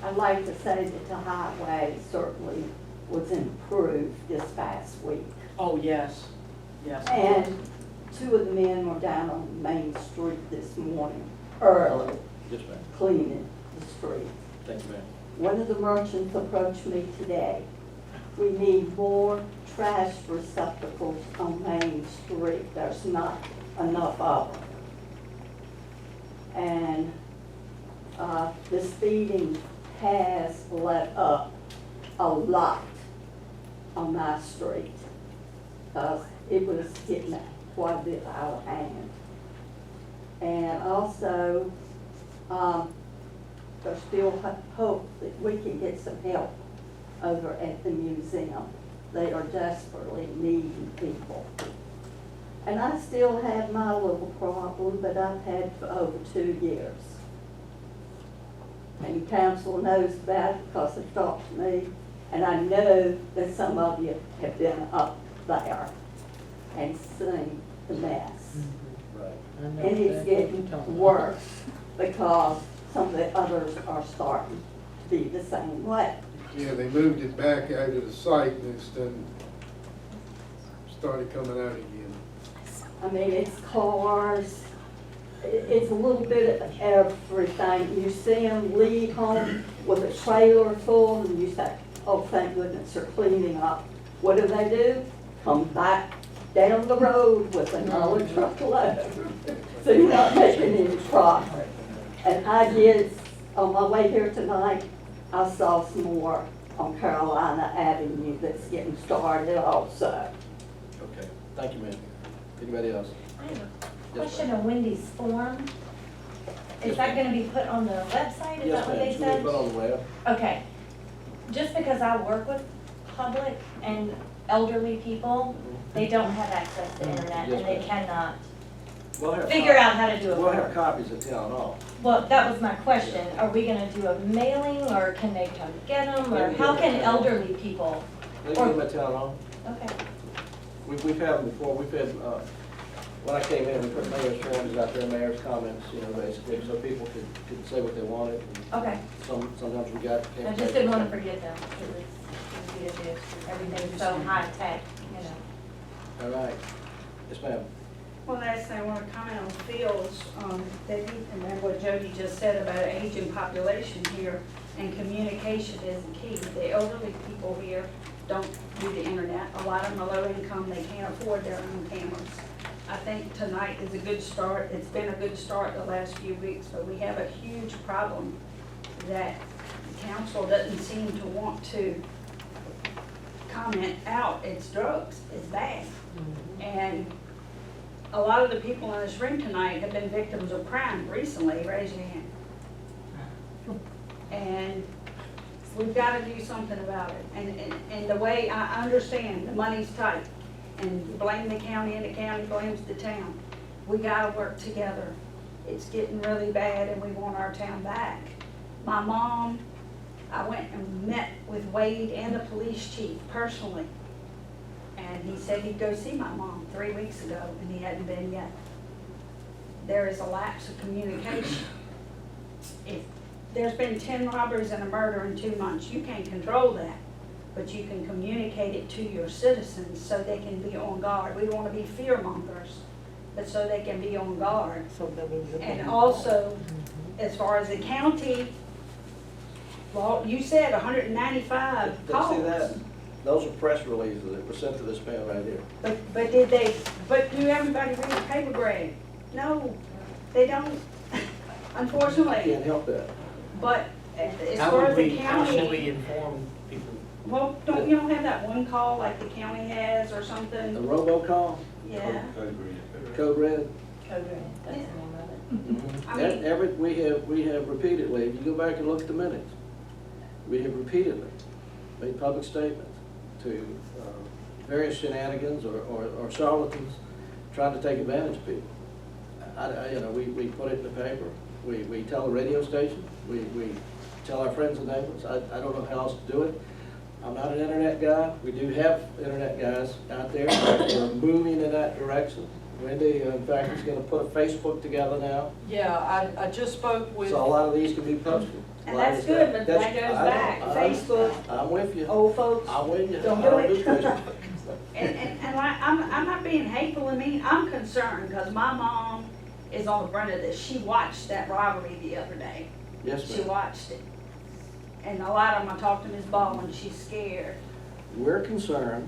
I'd like to say that the highway certainly was improved this past week. Oh, yes, yes. And 2 of the men were down on Main Street this morning, early, Yes, ma'am. cleaning the street. Thank you, ma'am. One of the merchants approached me today. We need more trash receptacles on Main Street. There's not enough of them. And the speeding has let up a lot on my street. It was getting quite a bit out of hand. And also, there's still hope that we can get some help over at the museum. They are desperately needing people. And I still have my little problem that I've had for over 2 years. And council knows about it because they talked to me, and I know that some of you have been up there and seen the mess. And it's getting worse because some of the others are starting to be the same way. Yeah, they moved it back out of the site and it's then started coming out again. I mean, it's cars, it's a little bit of everything. You see them leave home with a trailer full and you say, oh, thank goodness they're cleaning up. What do? Come back down the road with another truckload. So you're not making any profit. And I did, on my way here tonight, I saw some more on Carolina Avenue that's getting started also. Okay, thank you, ma'am. Anybody else? I have a question on Wendy's form. Is that gonna be put on the website? Is Yes, that what ma'am. they It's gonna be said? put on the web. Okay. Just because I work with public and elderly people, they don't have access to internet Yes, and they ma'am. cannot We'll have figure copies. out how to do a We'll have form. copies at town hall. Well, that was my question. Are we gonna do a mailing or can they come get them? Or Maybe how get can them. elderly people? They can give them at town hall. Okay. We've had them before. We've had, when I came in, we put mayor's forms out there, mayor's comments, you know, basically, so people could say what they wanted. And Okay. Sometimes we got. I just didn't wanna forget them. It was easy to do. Everything's so high tech, you know. All right. Yes, ma'am. One last thing, I want to comment on Phil's, that he, and what Jody just said about an aging population here, and communication is the key. The elderly people here don't do the internet. A lot of them are low income, they can't afford their own cameras. I think tonight is a good start. It's been a good start the last few weeks, but we have a huge problem that the council doesn't seem to want to comment out. It's drugs, it's bad. And a lot of the people in this room tonight have been victims of crime recently. Raise your hand. And we've got to do something about it. And the way I understand, the money's tight. And you blame the county and the county blames the town. We got to work together. It's getting really bad and we want our town back. My mom, I went and met with Wade and the police chief personally. And he said he'd go see my mom 3 weeks ago, and he hadn't been yet. There is a lapse of communication. If there's been 10 robberies and a murder in 2 months, you can't control that, but you can communicate it to your citizens so they can be on guard. We don't want to be fear mongers, but so they can be on guard. And also, as far as the county, well, you said 195 calls. See that? Those are press releases that were sent to this man right here. But do everybody read the paper, Greg? No, they don't, unfortunately. Can't help that. But as far as the How should we county, inform people? well, you don't have that one call like the county has or A something? robocall, Yeah. code red. Code Red, that's the name of it. I mean- We have repeatedly, if you go back and look at the minutes, we have repeatedly made public statements to various shenanigans or charlatans trying to take advantage of people. We put it in the paper, we tell the radio station, we tell our friends and neighbors. I don't know how else to do it. I'm not an internet guy. We do have internet guys out there. We're moving in that direction. Wendy, in fact, is gonna put a Facebook together now. Yeah, I just spoke with. So a lot of these can be posted. And that's good, but that goes back, Facebook, I'm with you. old folks, I'm with you. don't I do don't it. Facebook. And like, I'm not being hateful and mean, I'm concerned, because my mom is on the brunt of this. She watched that robbery the other day. Yes, She ma'am. watched it. And a lot of them, I talked to Ms. Baldwin, she's scared. We're concerned.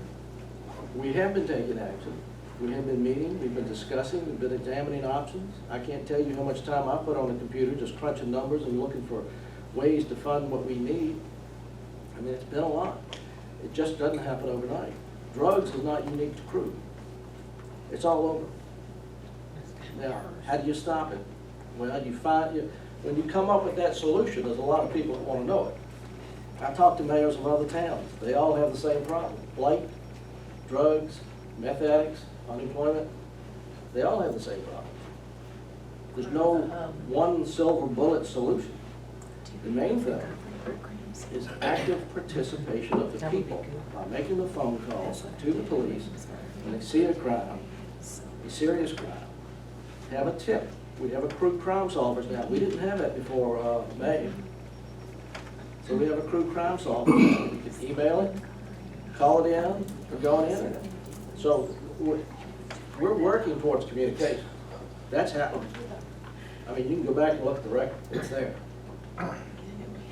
We have been taking action. We have been meeting, we've been discussing, we've been examining options. I can't tell you how much time I put on the computer just crunching numbers and looking for ways to fund what we need. I mean, it's been a lot. It just doesn't happen overnight. Drugs is not unique to Crew. It's all over. Now, how do you stop it? Well, when you come up with that solution, there's a lot of people that want to know it. I talked to mayors of other towns. They all have the same problem. Blight, drugs, meth addicts, unemployment. They all have the same problem. There's no one silver bullet solution. The main thing is active participation of the people by making the phone calls to the police when they see a crime, a serious crime. Have a tip. We have a Crew Crime Solvers now. We didn't have that before May. So we have a Crew Crime Solver. You can email it, call it in, or go on the internet. So we're working towards communication. That's happening. I mean, you can go back and look at the record. It's there.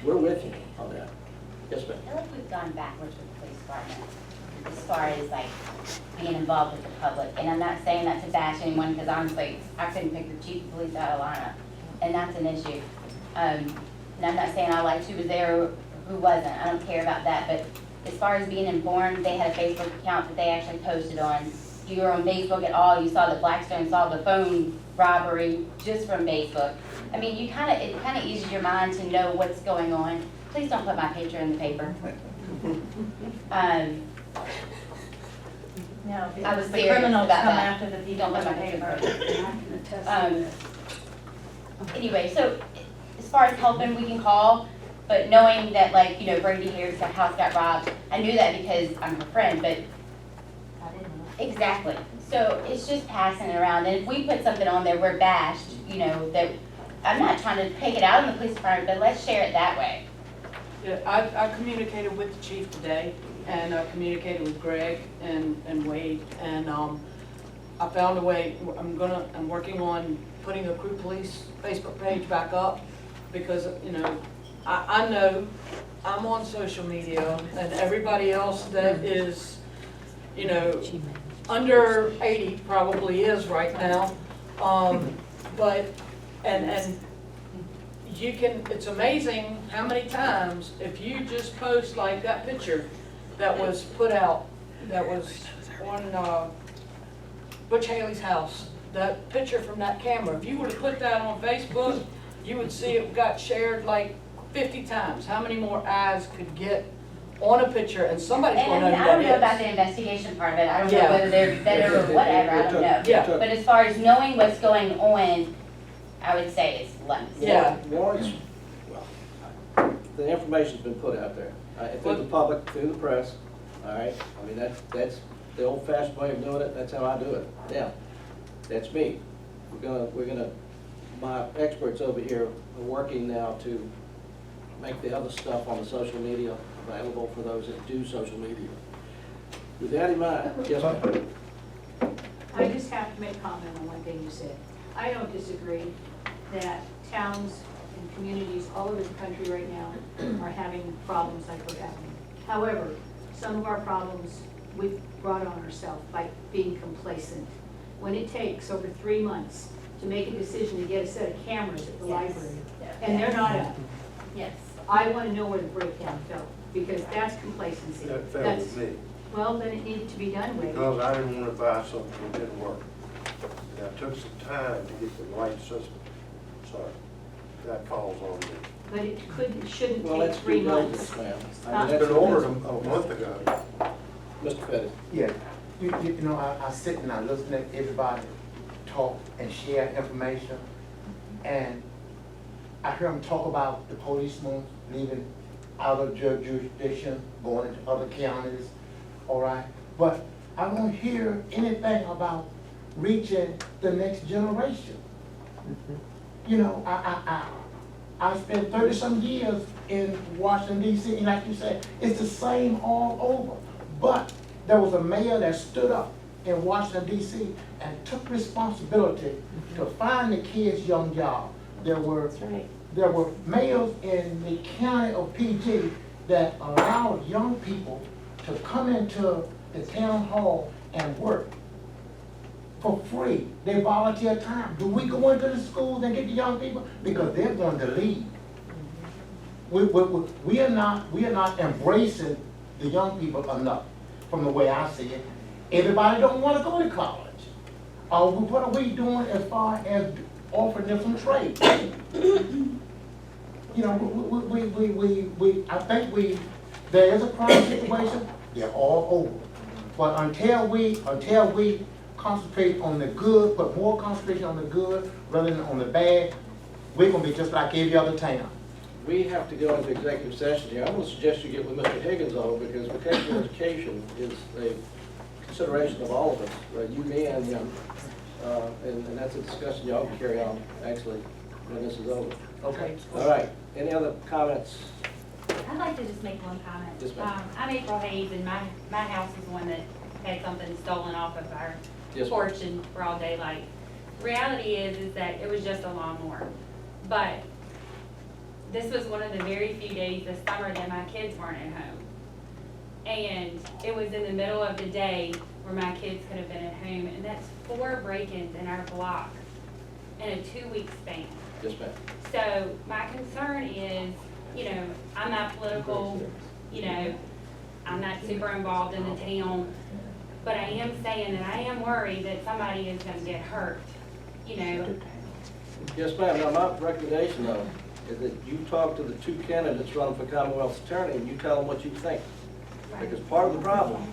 We're with you on that. Yes, ma'am. I feel like we've gone backwards with the police department as far as like being involved with the public. And I'm not saying that to bash anyone, because honestly, I couldn't pick the chief of police out of lineup, and that's an issue. And I'm not saying I liked who was there or who wasn't. I don't care about that. But as far as being informed, they had a Facebook account that they actually posted on. If you were on Facebook at all, you saw that Blackstone solved a phone robbery just from Facebook. I mean, it kind of eases your mind to know what's going on. Please don't put my picture in the paper. No, I was the serious criminals about come that. after the people Don't in put the my picture in paper. the paper. I can attest to that. Anyway, so as far as helping, we can call, but knowing that, like, you know, Brady Harris' house got robbed, I knew that because I'm her friend, but I didn't know. exactly. So it's just passing it around, and if we put something on there, we're bashed, you know, that, I'm not trying to take it out on the police department, but let's share it that way. Yeah, I communicated with the chief today, and I communicated with Greg and Wade, and I found a way. I'm working on putting the Crew Police Facebook page back up, because, you know, I know I'm on social media, and everybody else that is, you know, under 80 probably is right now, but, and you can, it's amazing how many times, if you just post like that picture that was put out, that was on Butch Haley's house, that picture from that camera, if you were to put that on Facebook, you would see it got shared like 50 times. How many more eyes could get on a picture, and somebody's And going to know I who don't know about that the investigation part of it, I don't know Yeah. whether they're better or whatever, I don't know. Yeah. But as far as knowing what's going on, I would say it's less. Yeah. Lawrence, well, the information's been put out there, through the public, through the press, all right? I mean, that's the old-fashioned way of doing it, that's how I do it. Now, that's me. We're gonna, my experts over here are working now to make the other stuff on the social media available for those that do social media. With that in mind, yes, ma'am. I just have to make a comment on one thing you said. I don't disagree that towns and communities all over the country right now are having problems like we're having. However, some of our problems we've brought on ourselves by being complacent. When it takes over 3 months to make a decision to get a set of cameras at the library, and they're not up, Yes. I want to know where the breakdown fell, because that's complacency. That fell That's, with me, well, then it needed to be done with. because I didn't want to buy something that didn't work. And I took some time to get the right system, so that falls on me. But it couldn't, shouldn't Well, take that's 3 due months. diligence, ma'am. I Huh? mean, It's that's- been ordered a month ago. Mr. Pettis. Yeah, you know, I sit and I listen to everybody talk and share information, and I hear them talk about the policemen leaving out of their jurisdiction, going into other counties, all right? But I don't hear anything about reaching the next generation. You know, I spent 30-some years in Washington DC, and like you said, it's the same all over. But there was a mayor that stood up in Washington DC and took responsibility to find the kids young job. There were mayors in the county of PG that allowed young people to come into the town hall and work for free. They volunteer time. Do we go into the schools and get the young people? Because they're going to leave. we are not embracing the young people enough, from the way I see it. Everybody don't wanna go to college. What are we doing as far as offering them some trade? You know, I think there is a crime situation, they're all over. But until we concentrate on the good, put more concentration on the good rather than on the bad, we're gonna be just like every other town. We have to go into executive session here. I'm gonna suggest you get with Mr. Higgins on, because vocational education is a consideration of all of us, right? You, me, and him. And that's a discussion y'all can carry on, actually, when this is over. Okay. All right, any other comments? I'd like to just make one comment. Yes, ma'am. I'm April Hayes, and my house is the one that had something stolen off of our Yes, ma'am. porch in broad daylight. Reality is that it was just a lawnmower. But this was one of the very few days this summer that my kids weren't at home. And it was in the middle of the day where my kids could have been at home, and that's 4 break-ins in our block in a 2-week span. Yes, ma'am. So my concern is, you know, I'm not political, you know, I'm not super involved in the town, but I am saying that I am worried that somebody is gonna get hurt, you know. Yes, ma'am. Now, my recommendation, though, is that you talk to the 2 candidates running for Commonwealth's attorney, and you tell them what you think. Because part of the problem.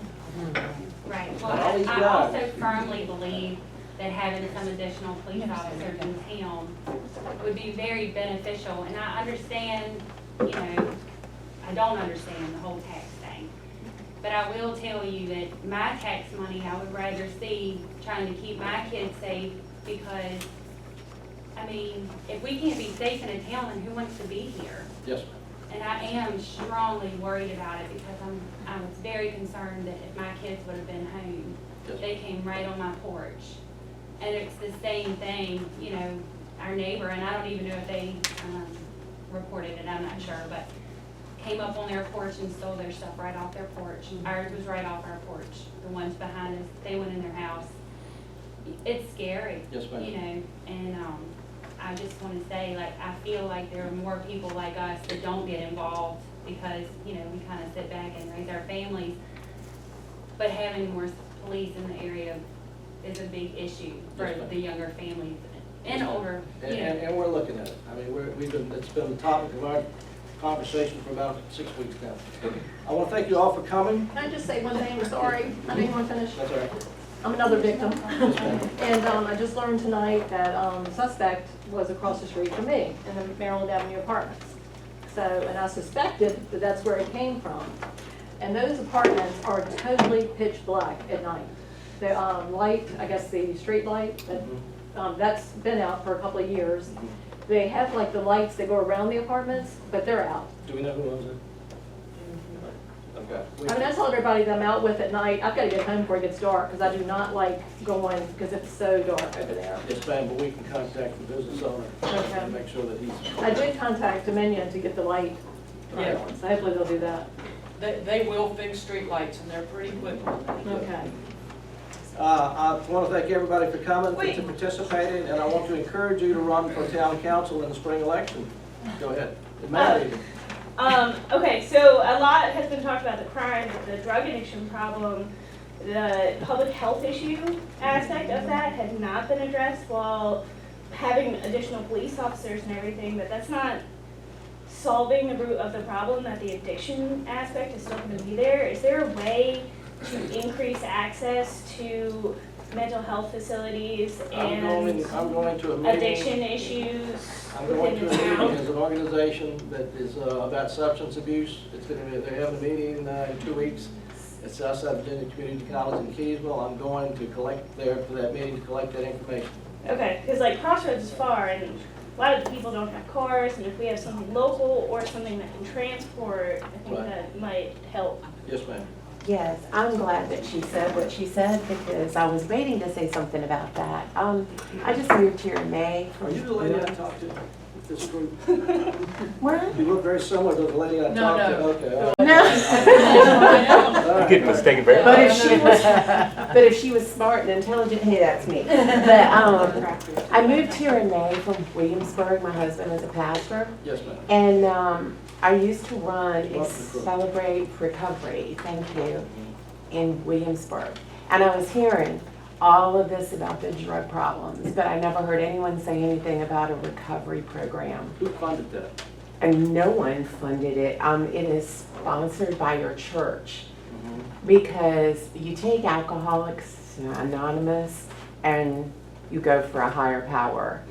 Right, well, All these I guys. also firmly believe that having some additional police officers in town would be very beneficial, and I understand, you know, I don't understand the whole tax thing. But I will tell you that my tax money, I would rather see trying to keep my kids safe, because, I mean, if we can't be safe in a town, then who wants to be here? Yes, ma'am. And I am strongly worried about it, because I was very concerned that if my kids would have been home, Yes. they came right on my porch. And it's the same thing, you know, our neighbor, and I don't even know if they reported it, I'm not sure, but came up on their porch and stole their stuff right off their porch. Ours was right off our porch. The ones behind us, they went in their house. It's scary. Yes, ma'am. You know, and I just want to say, like, I feel like there are more people like us that don't get involved because, you know, we kind of sit back and raise our families. But having more police in the area is a big issue for Yes, ma'am. the younger families and Yes, ma'am. older, And, you know. and we're looking at it. I mean, it's been the topic of our conversation for about 6 weeks now. I want to thank you all for coming. Can I just say one thing? Sorry, I didn't want to finish. That's all right. I'm another victim. And I just learned tonight that the suspect was across the street from me in the Maryland Avenue apartments. So, and I suspected that that's where it came from. And those apartments are totally pitch black at night. The light, I guess the street light, that's been out for a couple of years. They have like the lights that go around the apartments, but they're out. Do we know who owns it? Okay. I mean, I tell everybody that I'm out with at night, I've got to get home before it gets dark, because I do not like going, because it's so dark over there. Yes, ma'am, but we can contact the business owner Okay. and make sure that he's. I did contact Dominion to get the light Yeah. on, so hopefully they'll do that. They will fix street lights, and they're pretty quick on that. Okay. I want to thank everybody for coming, for participating, and I want to encourage you to run for town council in the spring election. Go ahead. Matt, even. Okay, so a lot has been talked about the crime, the drug addiction problem. The public health issue aspect of that has not been addressed while having additional police officers and everything, but that's not solving the root of the problem, that the addiction aspect is still going to be there. Is there a way to increase access to mental health facilities and I'm going to a meeting. addiction issues I'm going within to a the meeting town? as an organization that is about substance abuse. It's going to be, they're having a meeting in 2 weeks. It's outside Virginia Community College in Keysville. I'm going to collect there for that meeting to collect that information. Okay, because like Crossroads is far, and a lot of the people don't have cars, and if we have something local or something that can transport, I think Right. that might help. Yes, ma'am. Yes, I'm glad that she said what she said, because I was waiting to say something about that. I just moved here in May. Are you the lady I talked to with this group? What? You look very similar to the lady I No, talked to. no. Okay. all right. No. All right. mistaken very But if she was smart and intelligent, hey, that's me. But I moved here in May from Williamsburg. My husband is a pastor. Yes, ma'am. And I used to run What's the group? Celebrate Recovery, thank you, in Williamsburg. And I was hearing all of this about the drug problems, but I never heard anyone say anything about a recovery program. Who funded that? And no one funded it. It is sponsored by your church. Because you take Alcoholics Anonymous and you go for a higher power.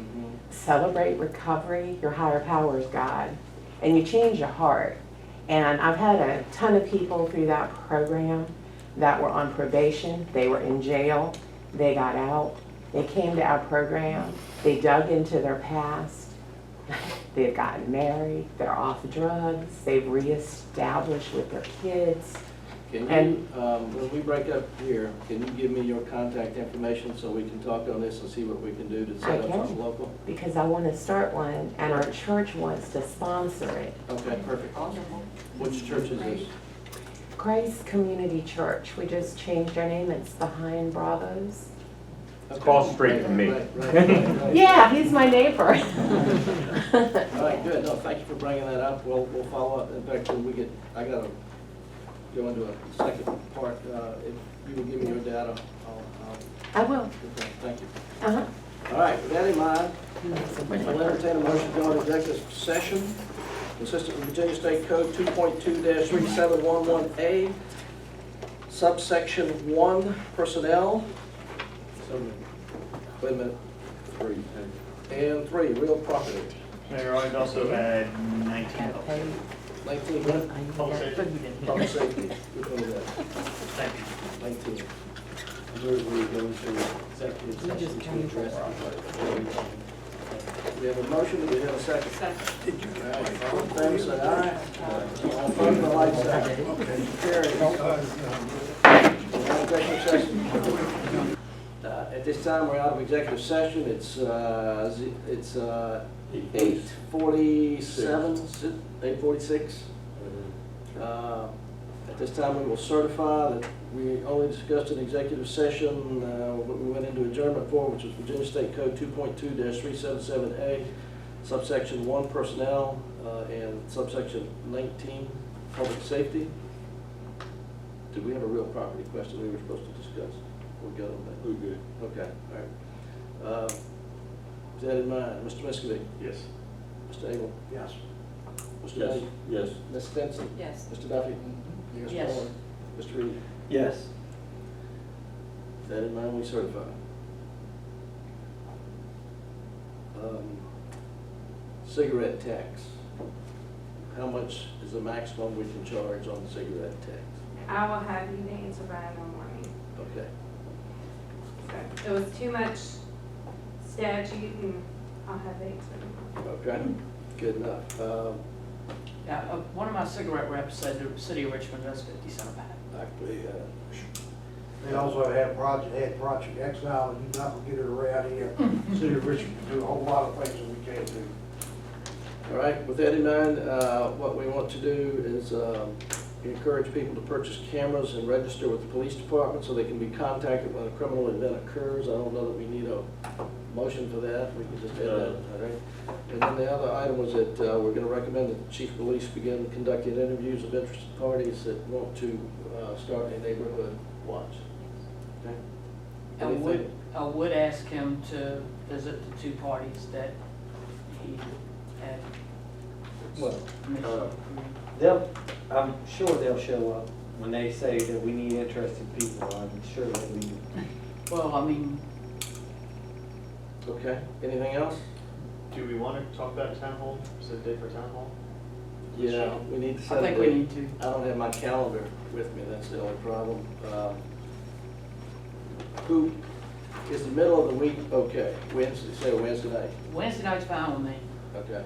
Celebrate Recovery, your higher power is God. And you change your heart. And I've had a ton of people through that program that were on probation. They were in jail. They got out. They came to our program. They dug into their past. They've gotten married. They're off drugs. They've reestablished with their kids. Can you, And- when we break up here, can you give me your contact information so we can talk on this and see what we can do to I set up can. something local? Because I want to start one, and our church wants to sponsor it. Okay, perfect. Which church is this? Christ Community Church, we just changed our name, it's behind Bravos. It's across the street from me. Right. Yeah, he's my neighbor. All right, good. No, thank you for bringing that up. We'll follow up. In fact, when we get, I gotta go into a second part. If you will give me your data, I will. okay, thank you. Uh-huh. All right, with that in mind, I'll entertain a motion to go into executive session consistent with Virginia State Code 2.2-3711A, subsection 1, personnel. Wait a minute. 3. And 3, real property. Mayor, I'd also add 19. 19, Public safety. public safety. Which one is that? Thank you. 19. Move we go into executive session to address. We have a motion, do we have a second? Second. All right, all in favor, say aye. All opposed, the light side. Carried. Executive session. At this time, we're out of executive session. It's 8:47, 8:46. At this time, we will certify that we only discussed an executive session, what we went into adjournment for, which was Virginia State Code 2.2-377A, subsection 1, personnel, and subsection 19, public safety. Did we have a real property question we were supposed to discuss? We're good on that. We're good. Okay, all right. With that in mind, Mr. Miskovic? Yes. Mr. Engel? Yes. Mr. Yes. Knight? Yes. Ms. Stinson? Yes. Mr. Duffy? Ms. Yes. Moore? Mr. Reed? Yes. With that in mind, we certify. Cigarette tax. How much is the maximum we can charge on the cigarette tax? I will have you to answer that in the morning. Okay. So it was too much statute and I'll have the answer. Okay, good enough. Yeah, one of my cigarette reps said the city of Richmond does 50 cents a pack. Actually, They also had Project Exile, and you not get it around here. City of Richmond can do a whole lot of things that we can't do. all right, with that in mind, what we want to do is encourage people to purchase cameras and register with the police department so they can be contacted when a criminal event occurs. I don't know that we need a motion for that, we can just add that, all right? And then the other item was that we're gonna recommend that the chief of police begin conducting interviews of interested parties that want to start a neighborhood watch. Okay? I would ask him to visit the 2 parties that he had. Well, mentioned. I'm sure they'll show up when they say that we need interested people. I'm sure that we do. Well, I mean, Okay, anything else? Do we want to talk about town hall? Is it a day for town hall? Yeah, we need to set I a think date. we need to. I don't have my calendar with me, that's the only problem. Who, is the middle of the week okay? Wednesday, say Wednesday night? Wednesday night's fine with me. Okay.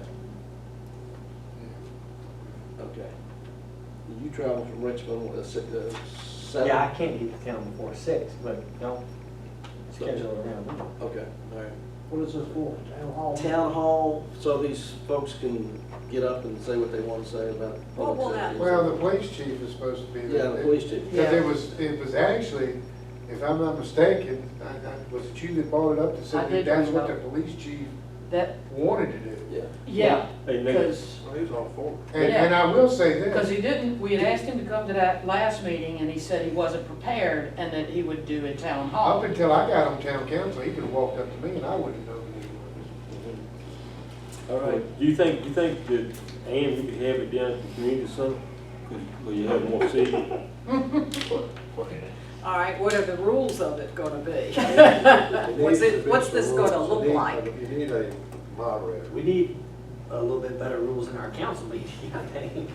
Okay. You travel from Richmond, 7? Yeah, I can't get to town before 6, but don't schedule it around me. Okay, all right. What is this for? Town hall? Town hall, so these folks can get up and say what they want to say about public safety. Well, the police chief is supposed to be there. Yeah, the police chief. Because it was actually, if I'm not mistaken, was it you that brought it up to I say did that's bring it what the up. police chief that, wanted to do. yeah, Hey, Nick. because, Well, he was all for it. And I will say because this, he didn't, we had asked him to come to that last meeting, and he said he wasn't prepared, and that he would do a town up hall. until I got on town council, he could've walked up to me and I wouldn't have known who he was. All right, do you think that, and we could have it down at the community center? Will you have more seating? All right, what are the rules of it gonna be? It What's needs to it, be what's some this rules. gonna You look need- like? You need a moderator. We need a little bit better rules in our council meeting, I think.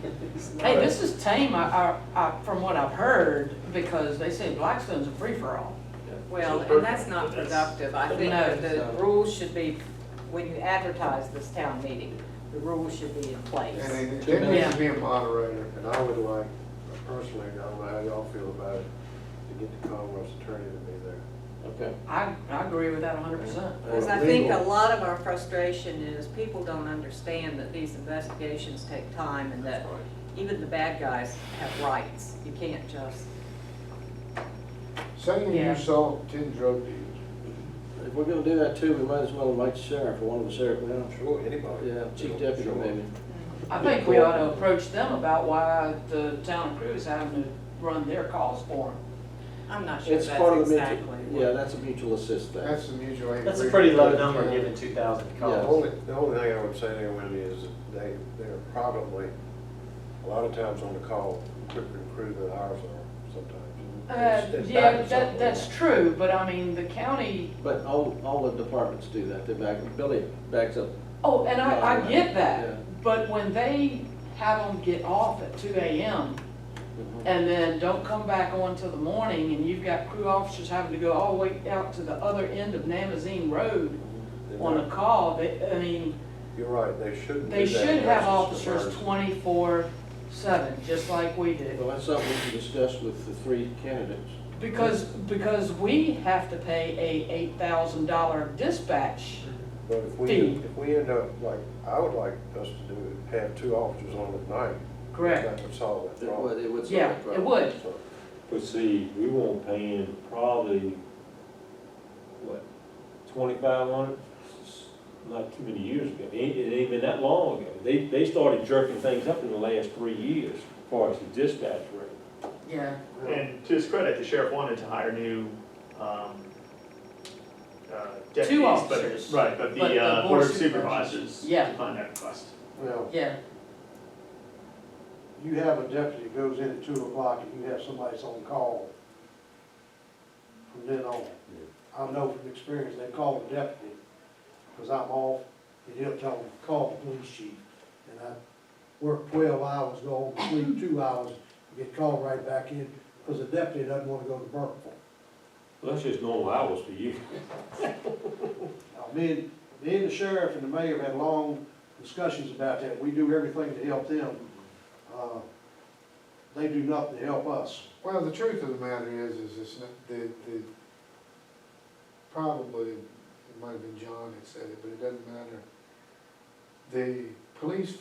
Hey, this is tame, from what I've heard, because they say Blackstone's a free-for-all. Well, and that's not productive. I think that the rules should be, when you advertise this town meeting, the rules should be in place. And there needs to be a moderator. And I would like, personally, I don't know how y'all feel about it, to get the Commonwealth's attorney to be there. Okay. I agree with that 100%. Because I think a lot of our frustration is people don't understand that these investigations take time and that even the bad guys have rights. You can't just. Saying Yeah. you saw 10 drug dealers. If we're gonna do that too, we might as well invite the sheriff or one of the sheriff, well, Sure, anybody. yeah, chief deputy Sure. maybe. I think we ought to approach them about why the town crew is having to run their calls for them. I'm not sure It's that's part of the exactly. mutual, yeah, that's a mutual assist thing. That's the mutual aid. That's a agreement. pretty low number given 2,000 The calls. only thing I would say there, Wendy, is that they're probably, a lot of times on the call, quicker crew than ours are sometimes. It's Yeah, back to something. that's true, but I mean, the county, But all the departments do that, they back, Billy backs up. oh, and I get Yeah. that, but when they have them get off at 2 AM and then don't come back on till the morning, and you've got crew officers having to go all the way out to the other end of Namazine Road on a call, I mean, You're right, they shouldn't do they that should unless have it's officers emergency. 24/7, just like we do. Well, that's something we can discuss with the three candidates. Because we have to pay a $8,000 dispatch. But fee. if we end up, like, I would like us to do, have 2 officers on at night. Correct. That would solve that It problem. would, it would solve Yeah, the it problem. would. So, But see, we won't pay him probably, what, 2,500? Not too many years ago. It ain't been that long ago. They started jerking things up in the last 3 years as far as the dispatch rate. Yeah. And to his credit, the sheriff wanted to hire new deputies. Two but- officers. Right, but But the board of supervisors Yeah. declined that request. Well, Yeah, you have a deputy that goes in at 2 o'clock and you have somebody that's on call from then on. I know from experience, they call the deputy, because I'm off, and he'll tell them, call the police chief. And I work 12 hours, go home, sleep 2 hours, get called right back in, because the deputy doesn't want to go to Burkeville. Well, that's just normal hours for you. Now, me and the sheriff and the mayor have had long discussions about that. We do everything to help them. They do nothing to help us. Well, the truth of the matter is it's not, probably, it might have been John that said it, but it doesn't matter. The police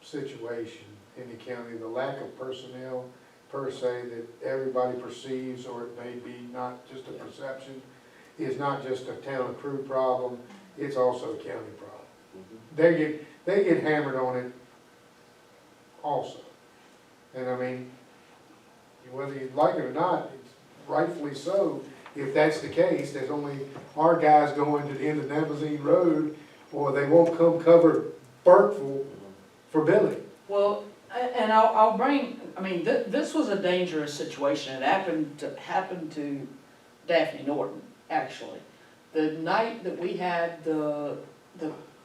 situation in the county, the lack of personnel per se that everybody perceives, or it may be not just a perception, is not just a town crew problem, it's also a county problem. They get hammered on it also. And I mean, whether you like it or not, it's rightfully so. If that's the case, there's only our guys going to the end of Namazine Road, or they won't come cover Burkeville for Billy. well, and I'll bring, I mean, this was a dangerous situation. It happened to Daphne Norton, actually. The night that we had the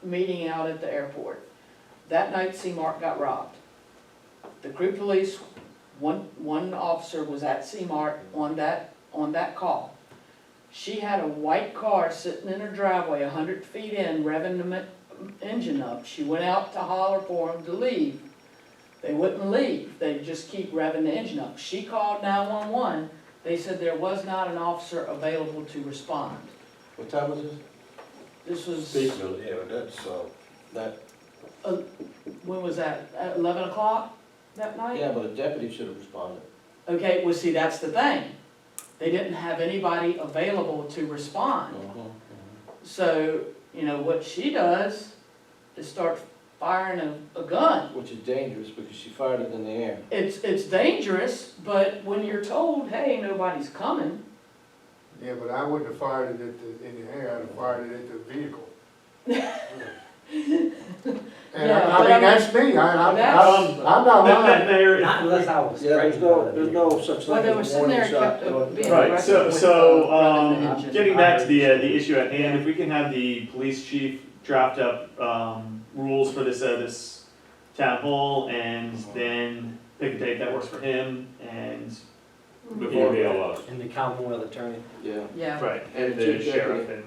meeting out at the airport, that night C-Mart got robbed. The crew police, one officer was at C-Mart on that call. She had a white car sitting in her driveway 100 feet in, revving the engine up. She went out to holler for them to leave. They wouldn't leave, they'd just keep revving the engine up. She called 911, they said there was not an officer available to respond. What time was this? This was, Yeah, but that's, That, when was that, at 11 o'clock that night? yeah, but a deputy should have responded. Okay, well, see, that's the thing. They didn't have anybody available to respond. So, you know, what she does is start firing a gun. Which is dangerous because she fired it in the air. It's dangerous, but when you're told, hey, nobody's coming, Yeah, but I wouldn't have fired it in the air, I'd have fired it at the vehicle. And Yeah, I but mean, that's me, I'm not lying. Mayor, Not unless I was. Yeah, there's no such thing well, they were as a sitting there warning and shot. kept being right, aggressive with, so, running the engine. getting back to the issue at hand, if we can have the police chief draft up, rules for this town hall, and then pick a date that works for him, and move forward. Mm-hmm. And the Commonwealth Attorney. Yeah. Yeah. Right, and And the chief sheriff deputy.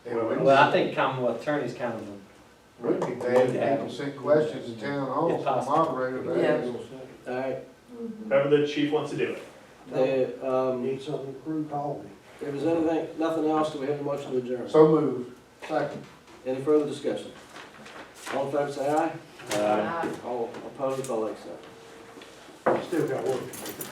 and. Well, I think Commonwealth Attorney's kind of a. Wouldn't be bad if people sent questions to town hall, If possible. moderator, Yeah. All right. However the chief wants to do it. Need something, crew, call me. If there's anything, nothing else, do we have a motion to adjourn? So moved. Second. Any further discussion? All in favor, say aye. Uh, All opposed, all like sign. Still got work to do.